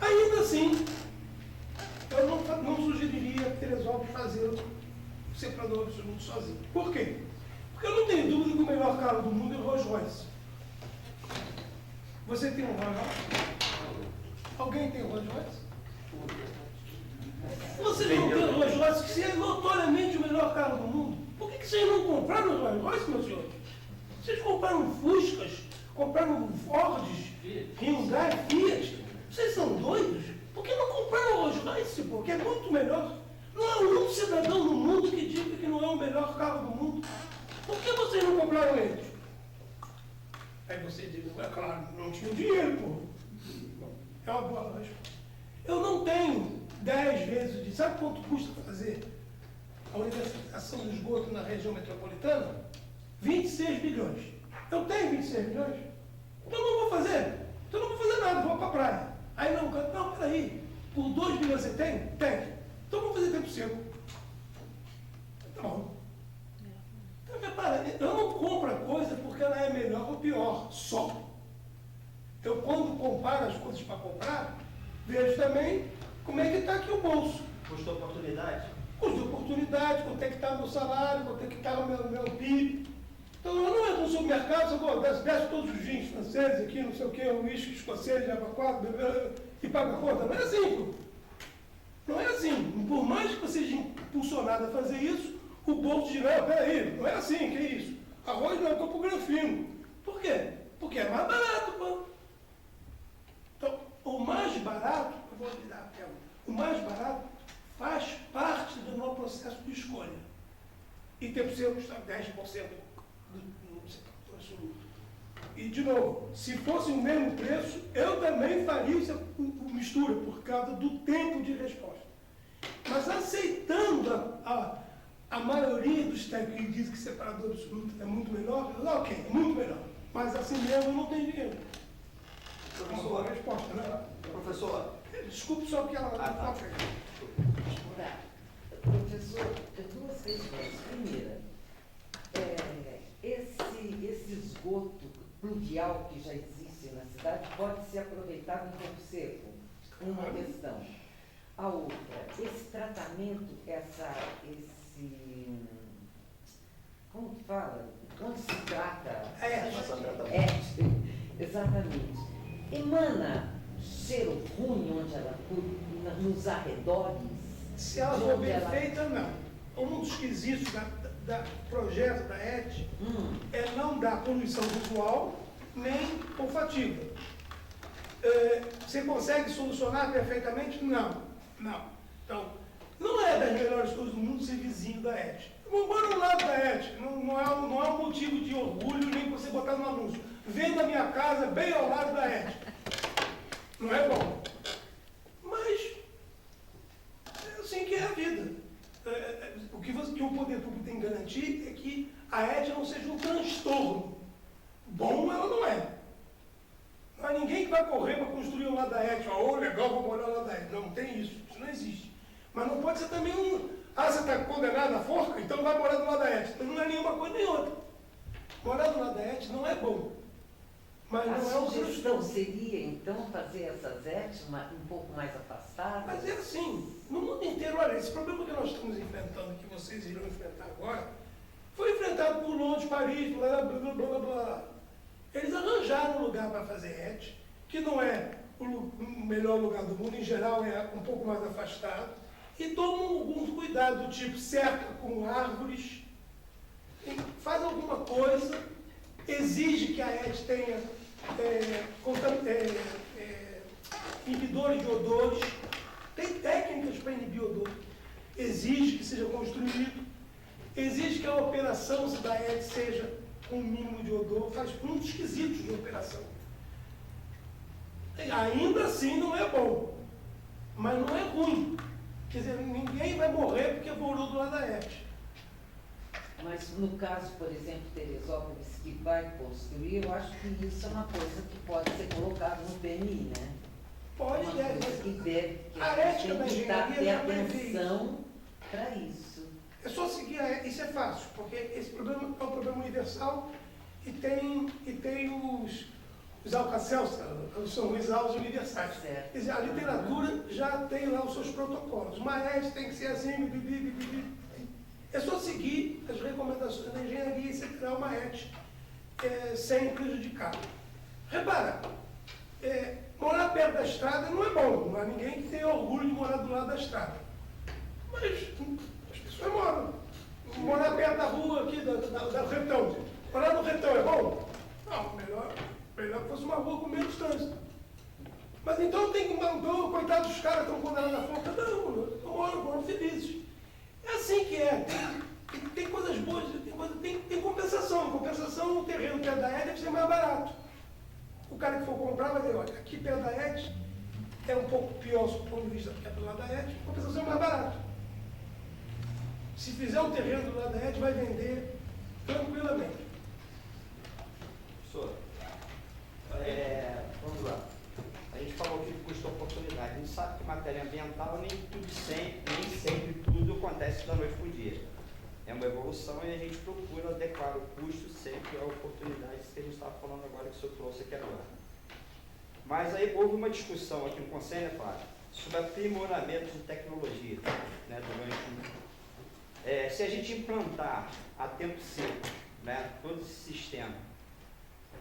Ainda assim, eu não sugeriria a Teresópolis fazer o separador absoluto sozinho. Por quê? Porque eu não tenho dúvida que o melhor carro do mundo é o Rolls Royce. Você tem um Rolls Royce? Alguém tem um Rolls Royce? Vocês não têm o Rolls Royce, que é notoriamente o melhor carro do mundo. Por que vocês não compraram o Rolls Royce, meu senhor? Vocês compraram Fuscas, compraram Fords, Hyundai, Fiat. Vocês são doidos? Por que não compraram o Rolls Royce, pô? Que é muito melhor. Não há um cidadão no mundo que diga que não é o melhor carro do mundo. Por que vocês não compraram eles? Aí você diz, é claro, não tinha dinheiro, pô. É uma boa resposta. Eu não tenho 10 vezes de... Sabe quanto custa fazer a universalização do esgoto na região metropolitana? 26 bilhões. Eu tenho 26 bilhões? Então não vou fazer. Então não vou fazer nada, vou para a praia. Aí não, peraí. Por 2 bilhões você tem? Tem. Então vamos fazer tempo seco. Tá bom. Então, repara, eu não compro a coisa porque ela é melhor ou pior, só. Eu, quando comparo as coisas para comprar, vejo também como é que está aqui o bolso. Custo de oportunidade? Custo de oportunidade, quanto é que está o meu salário, quanto é que está o meu PIB. Então, eu não entro no supermercado, eu desce todos os vinhos franceses aqui, não sei o quê, um uísque escocês, leva 4, e paga a conta. Não é assim, pô. Não é assim. Por mais que você seja impulsionado a fazer isso, o bolso diz, não, peraí, não é assim, que é isso? Arroz não, eu estou pro granfino. Por quê? Porque é mais barato, pô. Então, o mais barato, eu vou lhe dar a pergunta, o mais barato faz parte do nosso processo de escolha. E tempo seco está 10% do setor absoluto. E, de novo, se fosse o mesmo preço, eu também faria o mistura, por causa do tempo de resposta. Mas aceitando a maioria dos técnicos que dizem que separador absoluto é muito melhor, ok, é muito melhor. Mas assim mesmo eu não tenho dinheiro. Uma boa resposta, né? Professor, Desculpe só porque ela não tá. pode. Ora, professor, duas questões. Primeira, esse esgoto pluvial que já existe na cidade pode ser aproveitado em tempo seco? Uma questão. A outra, esse tratamento, como que fala? Quando se trata... Exatamente. Emana cheiro ruim nos arredores? Se ela for bem feita, não. Um dos quesitos da projeto da ET é não dar poluição visual nem olfativa. Você consegue solucionar perfeitamente? Não. Então, não é das melhores coisas do mundo ser vizinho da ET. Mora ao lado da ET. Não é um motivo de orgulho nem você botar no anúncio. Venda a minha casa bem ao lado da ET. Não é bom. Mas é assim que é a vida. O que o poder público tem que garantir é que a ET não seja um transtorno. Bom ela não é. Não há ninguém que vai correr para construir ao lado da ET. Legal, vou morar ao lado da ET. Não tem isso. Isso não existe. Mas não pode ser também você está condenado à forca, então vai morar do lado da ET. Então não é nenhuma coisa nem outra. Morar do lado da ET não é bom. Mas A não é um sugestão transtorno. seria, então, fazer essas ETs um pouco mais afastadas? Mas é assim, no mundo inteiro, olha, esse problema que nós estamos enfrentando, que vocês irão enfrentar agora, foi enfrentado por Londres, Paris, blá, blá, blá, blá, blá. Eles arranjaram um lugar para fazer ET, que não é o melhor lugar do mundo, em geral é um pouco mais afastado, e tomam alguns cuidados, do tipo cerca com árvores, faz alguma coisa, exige que a ET tenha inibidores de odores, tem técnicas para inibir odor, exige que seja construído, exige que a operação da ET seja com o mínimo de odor, faz muitos quesitos de operação. Ainda assim não é bom, mas não é ruim. Quer dizer, ninguém vai morrer porque morou do lado da ET. Mas no caso, por exemplo, Teresópolis, que vai construir, eu acho que isso é uma coisa que pode ser colocada no PNI, né? Pode, uma deve. coisa que deve, que A a ética gente da tem que engenharia ter já prevê atenção para isso. É só seguir isso é fácil, porque esse problema é um problema universal e tem os alcacelsos, são os aulas universais. Certo. Quer dizer, a literatura já tem lá os seus protocolos. Uma ET tem que ser assim, é só seguir as recomendações da engenharia e você terá uma ET sem prejudicar. Repara, morar perto da estrada não é bom, não há ninguém que tenha orgulho de morar do lado da estrada. Mas as pessoas moram. Morar perto da rua aqui, da Retão. Morar no Retão é bom? Não, melhor que fosse uma rua com menos trânsito. Mas então tem que mandar, coitados dos caras estão condenados à forca. Não, moram felizes. É assim que é. Tem coisas boas, tem compensação. Em compensação, o terreno perto da ET deve ser mais barato. O cara que for comprar vai dizer, olha, aqui perto da ET é um pouco pior do ponto de vista que é do lado da ET, a compensação é mais barato. Se fizer um terreno do lado da ET, vai vender tranquilamente. professor, vamos lá. A gente falou que custa oportunidade. A gente sabe que matéria ambiental nem sempre tudo acontece da noite para o dia. É uma evolução e a gente procura adequar o custo sempre à oportunidade que a gente estava falando agora, que o senhor trouxe aqui agora. Mas aí houve uma discussão aqui no Conselho, Flávio, sobre aprimoramento de tecnologia, né, se a gente implantar a tempo seco, né, todo esse sistema,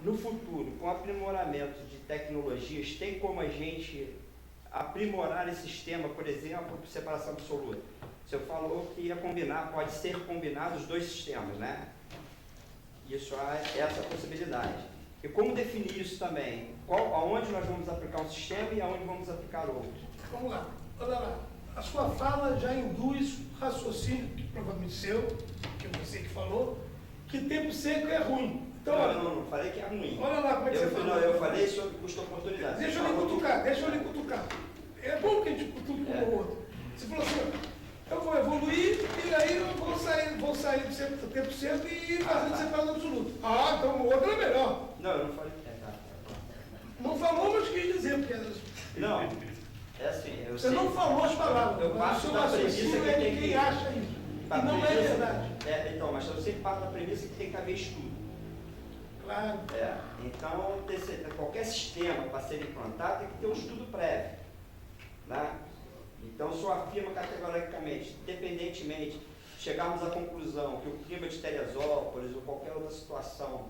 no futuro, com aprimoramento de tecnologias, tem como a gente aprimorar esse sistema, por exemplo, por separação absoluta? O senhor falou que ia combinar, pode ser combinado os dois sistemas, né? Isso há essa possibilidade. E como definir isso também? Aonde nós vamos aplicar um sistema e aonde vamos aplicar outro? Vamos lá, olha lá. A sua fala já induz raciocínio, que provavelmente seu, que eu sei que falou, que tempo seco é ruim. Então, não falei que é ruim. Olha lá como é que você falou. Eu falei sobre custo-oportunidade. Deixa eu lhe cutucar. É bom que a gente cutuque um ou outro. Você falou assim, eu vou evoluir e aí eu vou sair do tempo seco e fazer separado absoluto. Então o outro é melhor. Não, eu não falei. Não falou falou, mas quis dizer, porque Não, é assim, eu você sei. não falou as palavras. Eu parto o seu da premissa raciocínio que é de tem quem que- acha isso. A E não é premissa- verdade. Então, mas eu sempre parto da premissa que tem que haver estudo. Claro. Então, qualquer sistema para ser implantado tem que ter um estudo prévio. Né? Então, se eu afirmo categoricamente, independentemente, chegarmos à conclusão que o clima de Teresópolis ou qualquer outra situação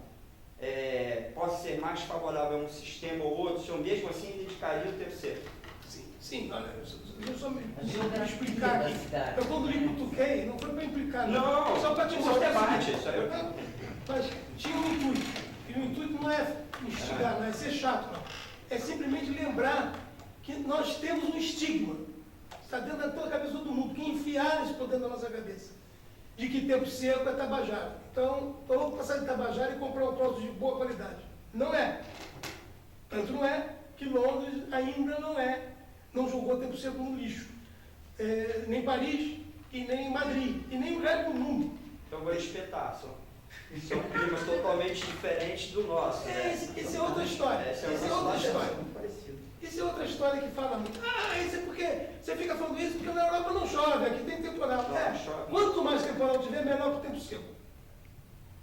pode ser mais favorável a um sistema ou outro, se eu mesmo assim dedicaria o tempo seco. Sim, olha, deixa eu só me A geografia explicar da aqui. cidade. Eu quando me cutuquei, não foi para implicar, Não, só para te isso é um mostrar. debate, isso aí Não, mas tinha um intuito. E o intuito não é instigar, não é ser chato, não. É simplesmente lembrar que nós temos um estigma. Está dentro da toda a cabeça de todo mundo, que enfiaram isso por dentro da nossa cabeça. De que tempo seco é Tabajara. Então, eu vou passar de Tabajara e comprar um troço de boa qualidade. Não é. Tanto não é que Londres ainda não jogou tempo seco no lixo. Nem Paris, e nem Madrid, e nem o resto do mundo. Então, eu vou espetar. São climas totalmente diferentes do nosso. Né? Essa é outra história. Essa é Essa é outra outra história. história. Isso é outra história que fala muito. Isso é porque você fica falando isso porque na Europa não chove, aqui tem temporal. Não chove. Quanto mais temporal tiver, menor que o tempo seco.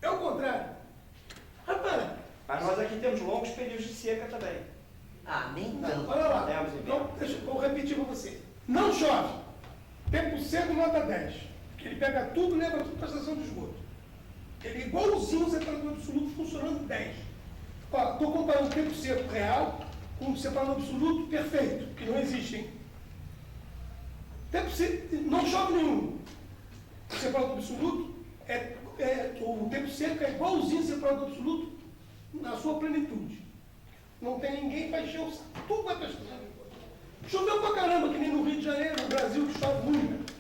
É o contrário. Repara, Mas nós aqui temos longos períodos de seca também. Nem tanto. olha lá. Temos inverno. Então, vou repetir para você. Não chove. Tempo seco nota 10. Porque ele pega tudo e leva tudo para a estação de esgoto. Ele é igualzinho o separador absoluto funcionando 10. Estou comparando o tempo seco real com o separador absoluto perfeito, que não existe, hein? Tempo seco, não chove nenhum. O separador absoluto o tempo seco é igualzinho ao separador absoluto na sua plenitude. Não tem ninguém para encher o saco. Tudo vai prestar. Choveu pra caramba, que nem no Rio de Janeiro, no Brasil, que chove muito.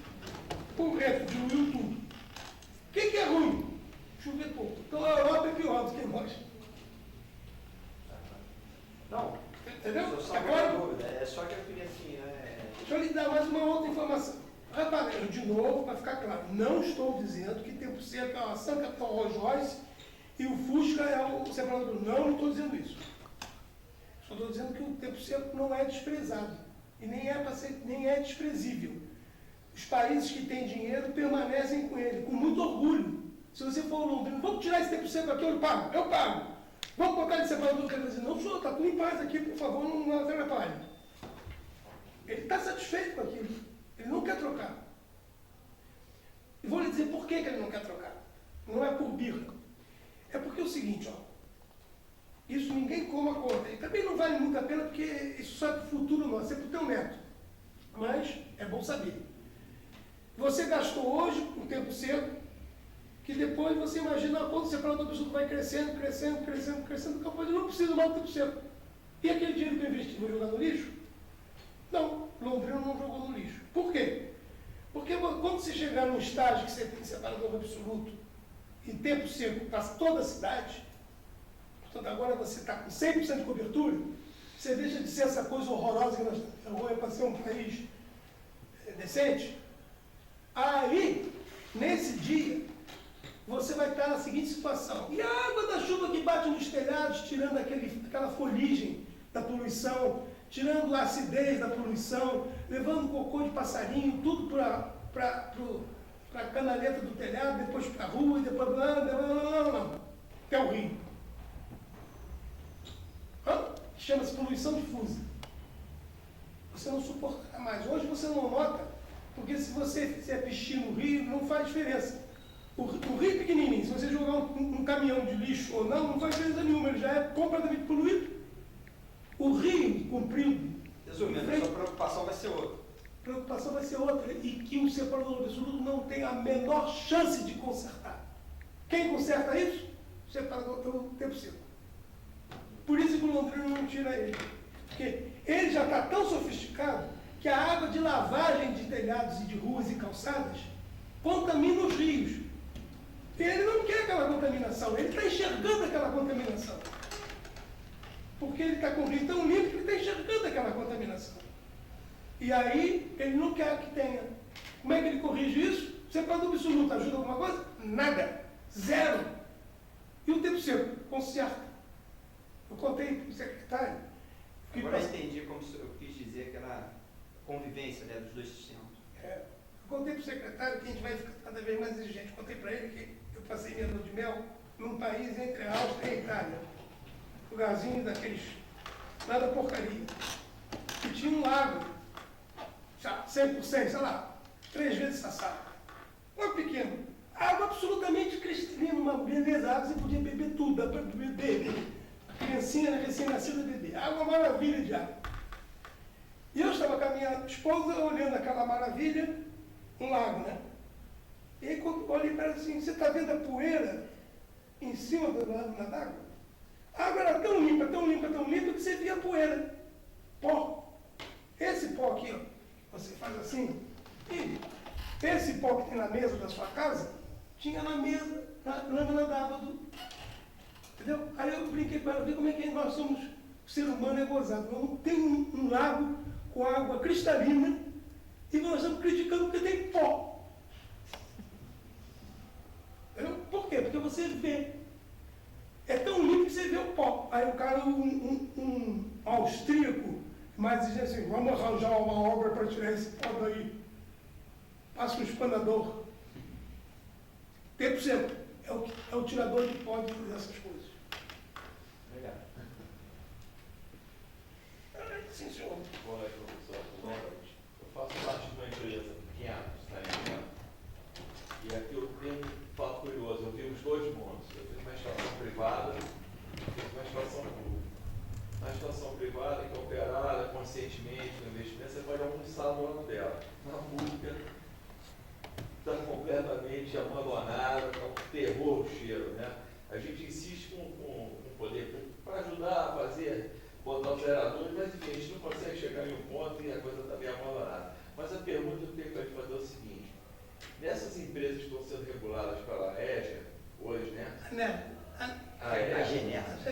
O resto diluiu tudo. O que é ruim? Chover pouco. Então a Europa é pior do que nós. Não, Entendeu? eu só Agora, tenho dúvida. É só que eu queria assim. deixa eu lhe dar mais uma outra informação. Repara, eu de novo, para ficar claro, não estou dizendo que tempo seco é a São Capitão Rolls Royce e o Fusca é o separador. Não estou dizendo isso. Só estou dizendo que o tempo seco não é desprezado. E nem é desprezível. Os países que têm dinheiro permanecem com ele, com muito orgulho. Se você for londrino, vamos tirar esse tempo seco aqui, eu pago. Vamos colocar esse separador que ele vai dizer, não, senhor, está tudo em paz aqui, por favor, não atrapalhe. Ele está satisfeito com aquilo. Ele não quer trocar. E vou lhe dizer por que ele não quer trocar. Não é por birra. É porque é o seguinte, isso ninguém coma conta. E também não vale muito a pena porque isso só é para o futuro nosso, é para o teu neto. Mas é bom saber. Você gastou hoje um tempo seco, que depois você imagina quando o separador absoluto vai crescendo, capaz de não precisa mais do tempo seco. E aquele dinheiro que eu investi, vou jogar no lixo? Não, Londrina não jogou no lixo. Por quê? Porque quando você chegar num estágio que você tem separador absoluto e tempo seco para toda a cidade, portanto agora você está com 100% de cobertura, você deixa de ser essa coisa horrorosa que nós estamos para ser um país decente. Aí, nesse dia, você vai estar na seguinte situação. E a água da chuva que bate nos telhados, tirando aquela foligem da poluição, tirando a acidez da poluição, levando cocô de passarinho, tudo para a canaleta do telhado, depois para a rua, e depois até o rio. Chama-se poluição difusa. Você não suportará mais. Hoje você não nota, porque se você fizer pichi no rio, não faz diferença. O rio pequenininho, se você jogar um caminhão de lixo ou não faz diferença nenhuma, ele já é completamente poluído. O rio comprido. Resumindo, a sua preocupação vai ser outra. A preocupação vai ser outra, e que o separador absoluto não tem a menor chance de consertar. Quem conserta isso? O separador pelo tempo seco. Por isso que o Londrina não tira ele. Porque ele já está tão sofisticado que a água de lavagem de telhados e de ruas e calçadas contamina os rios. E ele não quer aquela contaminação, ele está enxergando aquela contaminação. Porque ele está com o rio tão limpo que ele está enxergando aquela contaminação. E aí, ele não quer que tenha. Como é que ele corrige isso? Separador absoluto ajuda alguma coisa? Nada. Zero. E o tempo seco? Conserta. Eu contei para o secretário contei para ele que eu passei minha lua de mel num país entre a Áustria e a Itália. Lugarzinho daqueles, nada porcaria. E tinha um lago, 100%, sei lá, 3 vezes sassá. Um pequeno. Água absolutamente cristalina, uma beleza. Água você podia beber tudo, dá para beber. A criancinha recém-nascida beber. Água, uma maravilha de água. E eu estava com a minha esposa olhando aquela maravilha, um lago, né? E aí quando eu olhei para ela assim, você está vendo a poeira em cima do lado da água? A água era tão limpa, tão limpa, tão limpa, que você via a poeira. Pó. Esse pó aqui, ó, você faz assim, e esse pó que tem na mesa da sua casa, tinha na mesa, na lâmina d'água do... Entendeu? Aí eu brinquei com ela, vi como é que nós somos, o ser humano é gozado. Não tem um lago com água cristalina e nós estamos criticando porque tem pó. Entendeu? Por quê? Porque você vê. É tão limpo que você vê o pó. Aí o cara, um austríaco, mas dizia assim, vamos arranjar uma obra para tirar esse pó daí. Passa um espanador. Tempo sempre. É o tirador de pó dessas coisas. Obrigado. Sim, senhor. Boa noite, professor. Boa noite. Eu faço parte de uma empresa pequena, saneamento. E aqui eu tenho um fato curioso. Eu vi os dois mundos. Eu fiz uma estação privada e fiz uma estação pública. Na estação privada, que é operada conscientemente no investimento, você pode almoçar no ano dela. Na pública, está completamente abandonada, está um terror o cheiro, né? A gente insiste com o poder público para ajudar a fazer, botar os geradores, mas enfim, a gente não consegue chegar em um ponto e a coisa está bem abandonada. Mas a pergunta que eu tenho para te fazer é o seguinte: nessas empresas que estão sendo reguladas pela EGEA, hoje, né? A Genesa.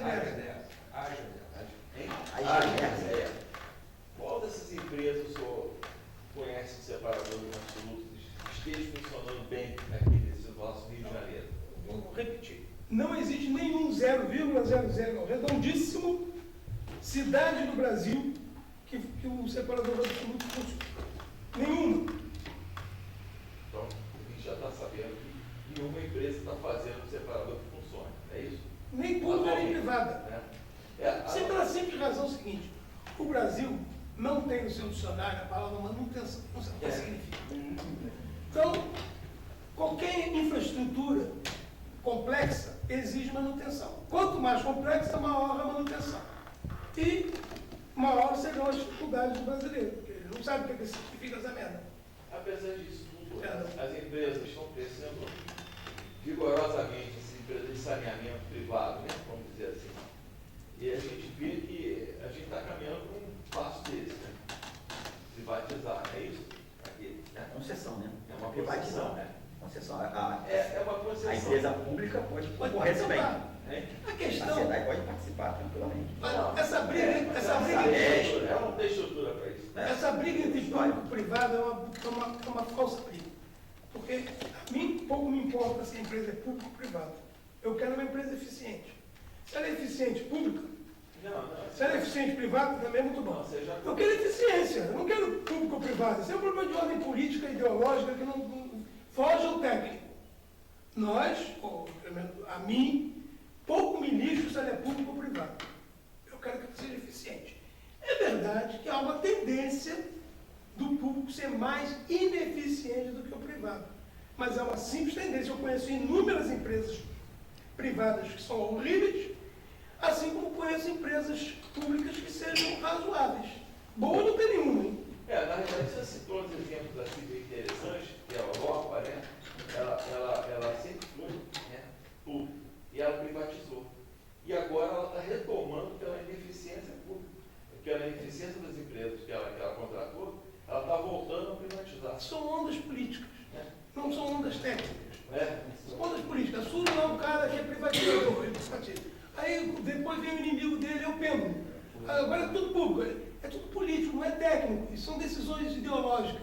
Qual dessas empresas o senhor conhece o separador absoluto esteja funcionando bem aqui nesse nosso Rio de Janeiro? Vou repetir. Não existe nenhum 0,00, redondíssimo, cidade do Brasil que o separador absoluto funciona. Nenhuma. Então, a gente já está sabendo que nenhuma empresa está fazendo um separador que funcione, não é isso? Nem pública nem privada. Né? Pela simples razão seguinte: o Brasil não tem no seu dicionário a palavra manutenção. Não sabe o que significa. Então, qualquer infraestrutura complexa exige manutenção. Quanto mais complexa, maior a manutenção. E maior serão as dificuldades do brasileiro, porque ele não sabe o que significa essa merda. Apesar disso tudo, as empresas estão crescendo vigorosamente, as empresas de saneamento privado, né? Vamos dizer assim. E a gente vê que a gente está caminhando para um passo desse, né? Privatizar, é isso? Aqui, né? Concessão, né? É uma privatização, concessão, né? Concessão. É uma concessão. A empresa pública pode concorrer também. Né? A A questão. sociedade pode participar tranquilamente. Essa briga Ela não tem estrutura para isso. Essa briga entre público e privado é uma falsa briga. Porque a mim pouco me importa se a empresa é pública ou privada. Eu quero uma empresa eficiente. Se ela é eficiente pública, se ela é eficiente privada, também é muito bom. Eu quero eficiência, eu não quero público ou privado. Isso é um problema de ordem política e ideológica que não foge ao técnico. Nós, ou pelo menos a mim, pouco me lixo se ela é pública ou privada. Eu quero que ela seja eficiente. É verdade que há uma tendência do público ser mais ineficiente do que o privado. Mas é uma simples tendência. Eu conheço inúmeras empresas privadas que são horríveis, assim como conheço empresas públicas que sejam razoáveis. Boa não tem nenhuma, hein? Na realidade, você citou uns exemplos assim bem interessantes, que é a Europa, né? Ela sempre foi, né, pública, e ela privatizou. E agora ela está retomando pela ineficiência pública, pela ineficiência das empresas que ela contratou, ela está voltando a privatizar. São ondas políticas, né? Não são ondas técnicas. São ondas políticas. A Sura é um cara que é privatizador, ele privatiza. Aí depois vem o inimigo dele, é o pêndulo. Agora é tudo público, é tudo político, não é técnico. E são decisões ideológicas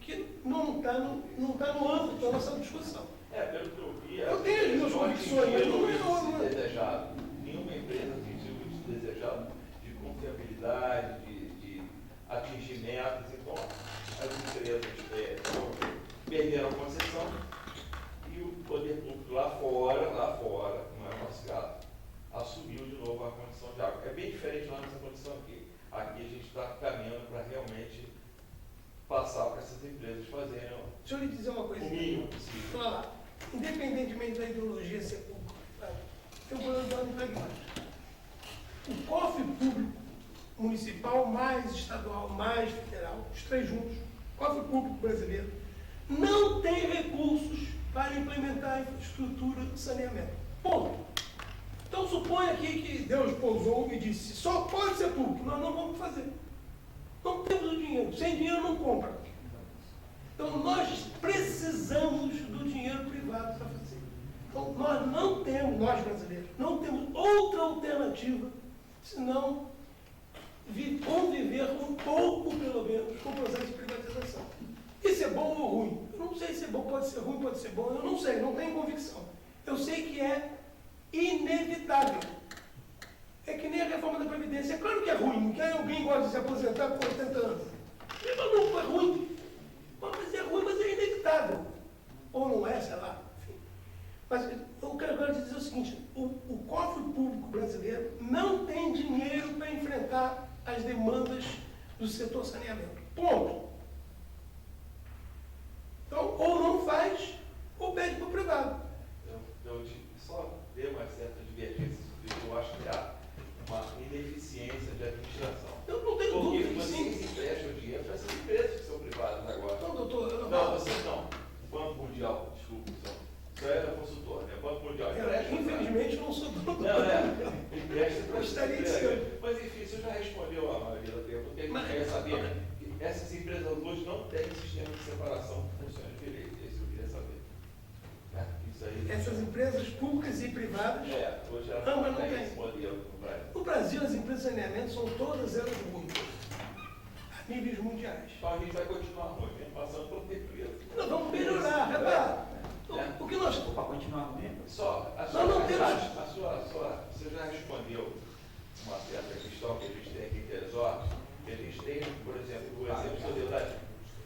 que não está no âmbito da nossa discussão. Pelo que eu vi, eu tenho as minhas convicções, mas não é normal. Desejado. Nenhuma empresa atingiu o índice desejado de confiabilidade, de atingir metas. Então, as empresas perderam a concessão e poder público lá fora, não é o nosso caso, assumiu de novo a condição de água. É bem diferente da nossa condição aqui. Aqui a gente está caminhando para realmente passar para essas empresas fazerem Deixa eu lhe dizer uma coisa. o mínimo possível. Então, olha lá, independentemente da ideologia ser pública, eu vou dar um pragmático. O cofre público municipal, mais estadual, mais federal, os três juntos, cofre público brasileiro, não tem recursos para implementar a infraestrutura de saneamento. Ponto. Então suponha aqui que Deus pousou e disse, só pode ser público, nós não vamos fazer. Não temos o dinheiro, sem dinheiro não compra. Então nós precisamos do dinheiro privado para fazer. Então nós não temos, nós brasileiros, não temos outra alternativa senão conviver um pouco, pelo menos, com o processo de privatização. Isso é bom ou ruim? Eu não sei se é bom, pode ser ruim, pode ser bom, eu não sei, não tenho convicção. Eu sei que é inevitável. É que nem a reforma da Previdência. É claro que é ruim, que alguém gosta de se aposentar com 80 anos. Não, é ruim. Mas é ruim, mas é inevitável. Ou não é, sei lá. Enfim. Mas eu quero agora dizer o seguinte, o cofre público brasileiro não tem dinheiro para enfrentar as demandas do setor saneamento. Ponto. Então, ou não faz, ou pede para o privado. Eu só dei uma certa divergência, eu acho que há uma ineficiência de administração. Eu não tenho Porque dúvida que sim. vocês emprestam dinheiro para essas empresas que são privadas agora. Não, doutor, eu Não, vocês não. O Banco Mundial, desculpa, só era consultor, né? O Banco Mundial empresta. Infelizmente, eu não sou dono. Não, empresta para Gostaria de ser. Mas enfim, você já respondeu a maioria da pergunta. O que a Mas- gente quer saber que essas empresas hoje não têm sistema de separação que funcione direito. É isso que eu queria saber. Né? Isso aí. Essas empresas públicas e privadas, Hoje ela Não, mas não tem tem. esse modelo no Brasil. no Brasil, as empresas de saneamento são todas elas ruins, a níveis mundiais. Então a gente vai continuar ruim, mesmo passando por ter preso. Nós vamos melhorar, repara. O que nós... Para continuar ruim, Só, não temos- você já respondeu uma certa questão que a gente tem aqui em Teresópolis, que a gente tem, por exemplo, o exemplo que eu dei da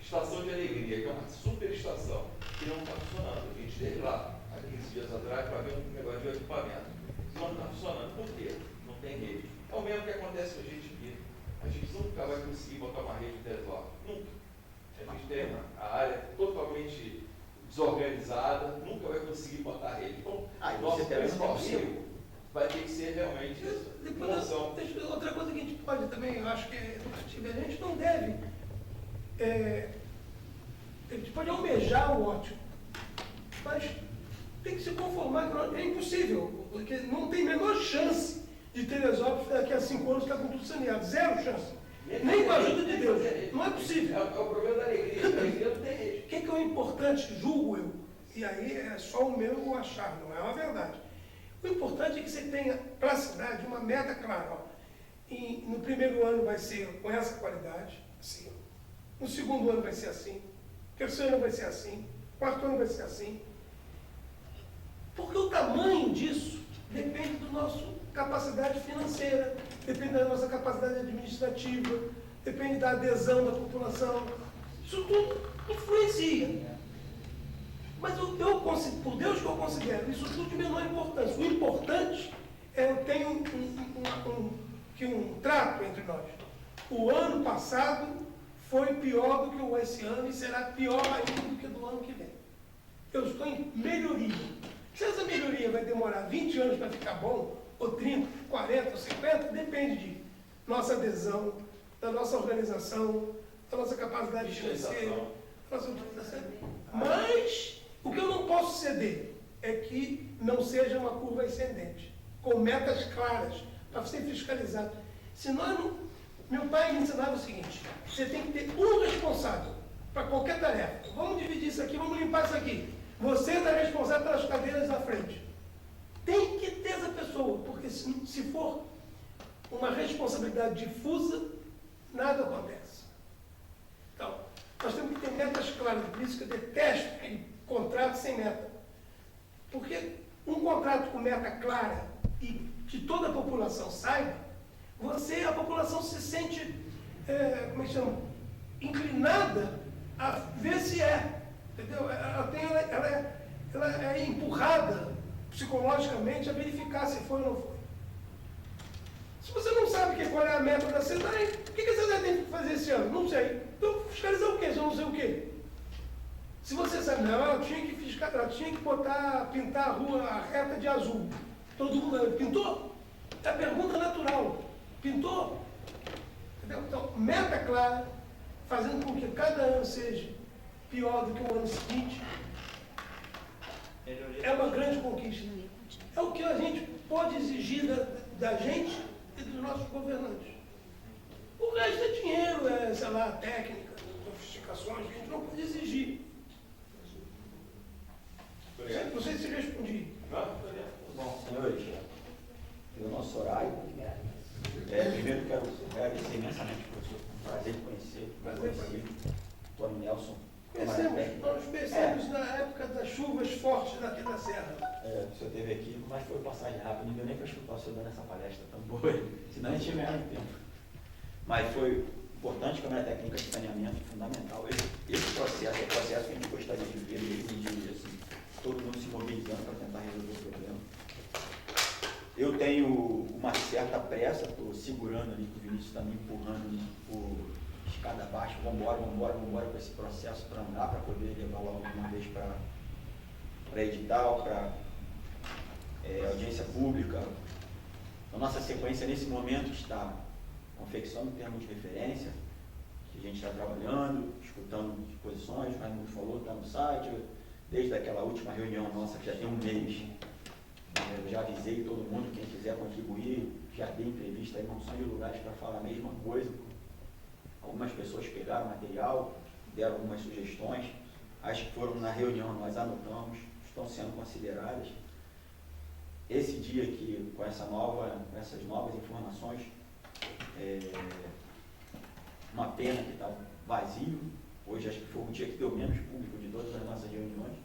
Estação de Alegria, que é uma super estação, que não está funcionando. A gente esteve lá há 15 dias atrás para ver um negócio de equipamento. Não está funcionando. Por quê? Não tem rede. É o mesmo que acontece com a gente aqui. A gente nunca vai conseguir botar uma rede em Teresópolis. Nunca. A gente tem a área totalmente desorganizada, nunca vai conseguir botar rede. Então, nosso principal risco vai ter que ser realmente isso. Promoção. Outra coisa que a gente pode também, eu acho que é educativa, a gente não deve... a gente pode almejar o ótimo, mas tem que se conformar que é impossível, porque não tem a menor chance de Teresópolis daqui a 5 anos estar com tudo saneado. Zero chance. Nem com a ajuda de Deus. Não é possível. É o problema da alegria. A alegria não tem rede. O que é o importante, julgo eu, e aí é só o meu achar, não é uma verdade. O importante é que você tenha para a cidade uma meta clara. Ó. E no primeiro ano vai ser com essa qualidade, assim. No segundo ano vai ser assim. Terceiro ano vai ser assim. Quarto ano vai ser assim. Porque o tamanho disso depende da nossa capacidade financeira, depende da nossa capacidade administrativa, depende da adesão da população. Isso tudo influencia. Mas por Deus que eu considero isso tudo de menor importância. O importante é eu tenho um trato entre nós. O ano passado foi pior do que esse ano e será pior ainda do que do ano que vem. Eu estou em melhoria. Se essa melhoria vai demorar 20 anos para ficar bom, ou 30, 40, ou 50, depende de nossa adesão, da nossa organização, da nossa capacidade financeira, da nossa utilização. Mas o que eu não posso ceder é que não seja uma curva ascendente, com metas claras, para ser fiscalizado. Senão, meu pai me ensinava o seguinte, você tem que ter um responsável para qualquer tarefa. Vamos dividir isso aqui, vamos limpar isso aqui. Você está responsável pelas cadeiras da frente. Tem que ter essa pessoa, porque se for uma responsabilidade difusa, nada acontece. Então, nós temos que ter metas claras, por isso que eu detesto contrato sem meta. Porque um contrato com meta clara e que toda a população saiba, a população se sente, como é que chama? Inclinada a ver se é. Entendeu? ela é empurrada psicologicamente a verificar se foi ou não foi. Se você não sabe qual é a meta da SEDAI, o que a SEDAI tem que fazer esse ano? Não sei. Então, fiscalizar o quê? Se eu não sei o quê? Se você sabe, não, ela tinha que fiscalizar, ela tinha que pintar a rua, a reta de azul. Todo mundo pintou? É a pergunta natural. Pintou? Entendeu? Então, meta clara, fazendo com que cada ano seja pior do que o ano seguinte, é uma grande conquista. É o que a gente pode exigir da gente e dos nossos governantes. O resto é dinheiro, é, sei lá, técnica, sofisticações que a gente não pode exigir. Obrigado. Não sei se respondi. Bom, senhores, pelo nosso horário, primeiro quero agradecer imensamente ao professor, foi um prazer conhecer, o Tony Nelson. Nós conhecemos na época das chuvas fortes daqui da Serra. O senhor esteve aqui, mas foi passagem rápida, não deu nem para escutar o senhor dando essa palestra tão boa, senão a gente ia ganhar muito tempo. Mas foi importante, a Câmara Técnica de Saneamento, fundamental. Esse processo é o processo que a gente gostaria de ver, de assim, todo mundo se mobilizando para tentar resolver o problema. Eu tenho uma certa pressa, estou segurando ali, que o Vinícius está me empurrando por escada abaixo, vamos embora com esse processo para andar, para poder levar logo uma vez para edital, para audiência pública. A nossa sequência nesse momento está confeccionando termos de referência, que a gente está trabalhando, escutando posições, o Raimundo falou, está no site, desde aquela última reunião nossa, que já tem um mês, eu já avisei todo mundo, quem quiser contribuir, já dei entrevista em uma opção de lugares para falar a mesma coisa. Algumas pessoas pegaram material, deram algumas sugestões, as que foram na reunião nós anotamos, estão sendo consideradas. Esse dia aqui, com essas novas informações, uma pena que está vazio. Hoje acho que foi o dia que deu menos público de todas as nossas reuniões.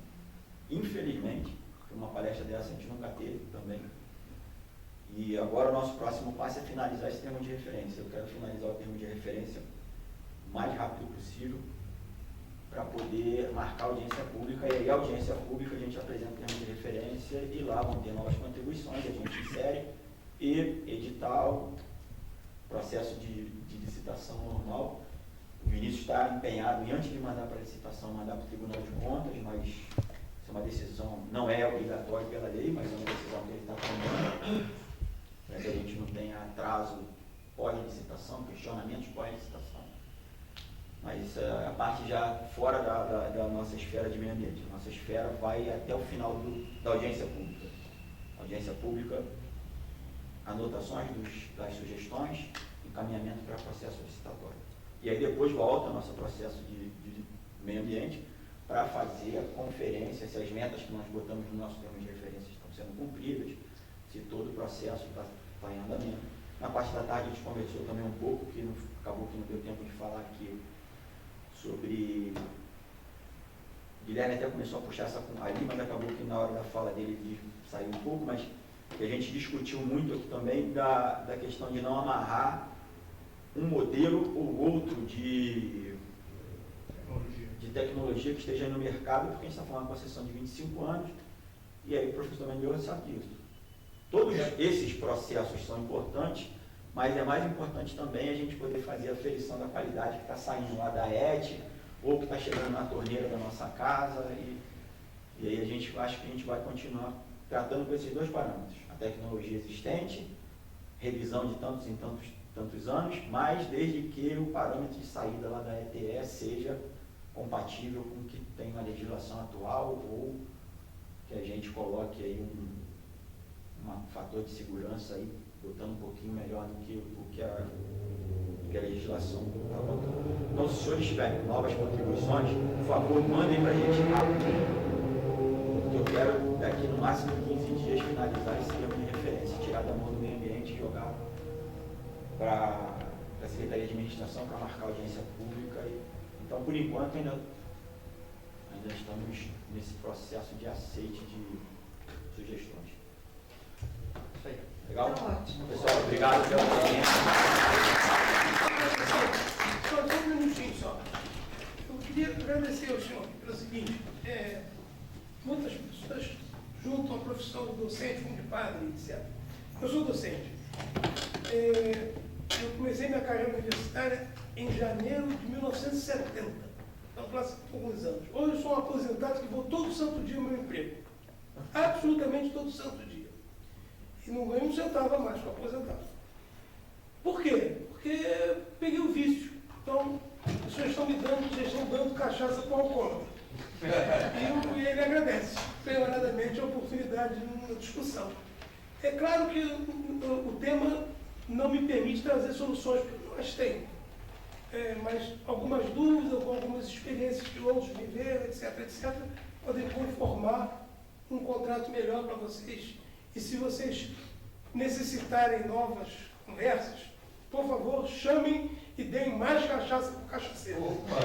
Infelizmente, uma palestra dessa a gente nunca teve também. E agora o nosso próximo passo é finalizar esse termo de referência. Eu quero finalizar o termo de referência o mais rápido possível para poder marcar a audiência pública. E aí a audiência pública a gente apresenta o termo de referência e lá vão ter novas contribuições, a gente insere e edital, processo de licitação normal. O Vinícius está empenhado em, antes de mandar para a licitação, mandar para o Tribunal de Contas, mas isso é uma decisão, não é obrigatória pela lei, mas é uma decisão que ele está tomando, para que a gente não tenha atraso pós-licitação, questionamentos pós-licitação. Mas a parte já fora da nossa esfera de meio ambiente, a nossa esfera vai até o final da audiência pública. Audiência pública, anotações das sugestões, encaminhamento para processo licitatório. E aí depois volta ao nosso processo de meio ambiente para fazer a conferência, se as metas que nós botamos no nosso termo de referência estão sendo cumpridas, se todo o processo está em andamento. Na parte da tarde a gente conversou também um pouco, que acabou que não deu tempo de falar aqui, sobre... O Guilherme até começou a puxar essa ali, mas acabou que na hora da fala dele saiu um pouco, mas a gente discutiu muito aqui também da questão de não amarrar um modelo ou outro de tecnologia que esteja no mercado, porque a gente está falando de uma concessão de 25 anos, e aí o professor Mendonça sabe disso. Todos esses processos são importantes, mas é mais importante também a gente poder fazer a aferição da qualidade que está saindo lá da ET, ou que está chegando na torneira da nossa casa, e aí acho que a gente vai continuar tratando com esses dois parâmetros. A tecnologia existente, revisão de tantos em tantos anos, mas desde que o parâmetro de saída lá da ETE seja compatível com o que tem na legislação atual, ou que a gente coloque aí um fator de segurança aí, botando um pouquinho melhor do que a legislação está botando. Então, se os senhores tiverem novas contribuições, por favor, mandem para a gente rápido. Eu quero, daqui no máximo 15 dias, finalizar esse termo de referência, tirar da mão do meio ambiente e jogar para a Secretaria de Administração para marcar audiência pública. Então, por enquanto, ainda estamos nesse processo de aceite de sugestões. Isso aí. Legal? Tá ótimo. Pessoal, obrigado pela audiência. Só um minutinho só. Eu queria agradecer ao senhor pelo seguinte, muitas pessoas junto à profissão do docente, como de padre, etc. Eu sou docente. Eu comecei minha carreira universitária em janeiro de 1970. Então, quase alguns anos. Hoje eu sou um aposentado que vou todo santo dia ao meu emprego. Absolutamente todo santo dia. E não ganho um centavo a mais, sou aposentado. Por quê? Porque peguei o vício. Então, vocês estão dando cachaça para o alcoólatra. E ele agradece, prioradamente, a oportunidade de uma discussão. É claro que o tema não me permite trazer soluções, porque nós temos. Mas algumas dúvidas, algumas experiências que outros viveram, etc., podem conformar um contrato melhor para vocês. E se vocês necessitarem novas conversas, por favor, chamem e deem mais cachaça para o cachaceiro. Opa!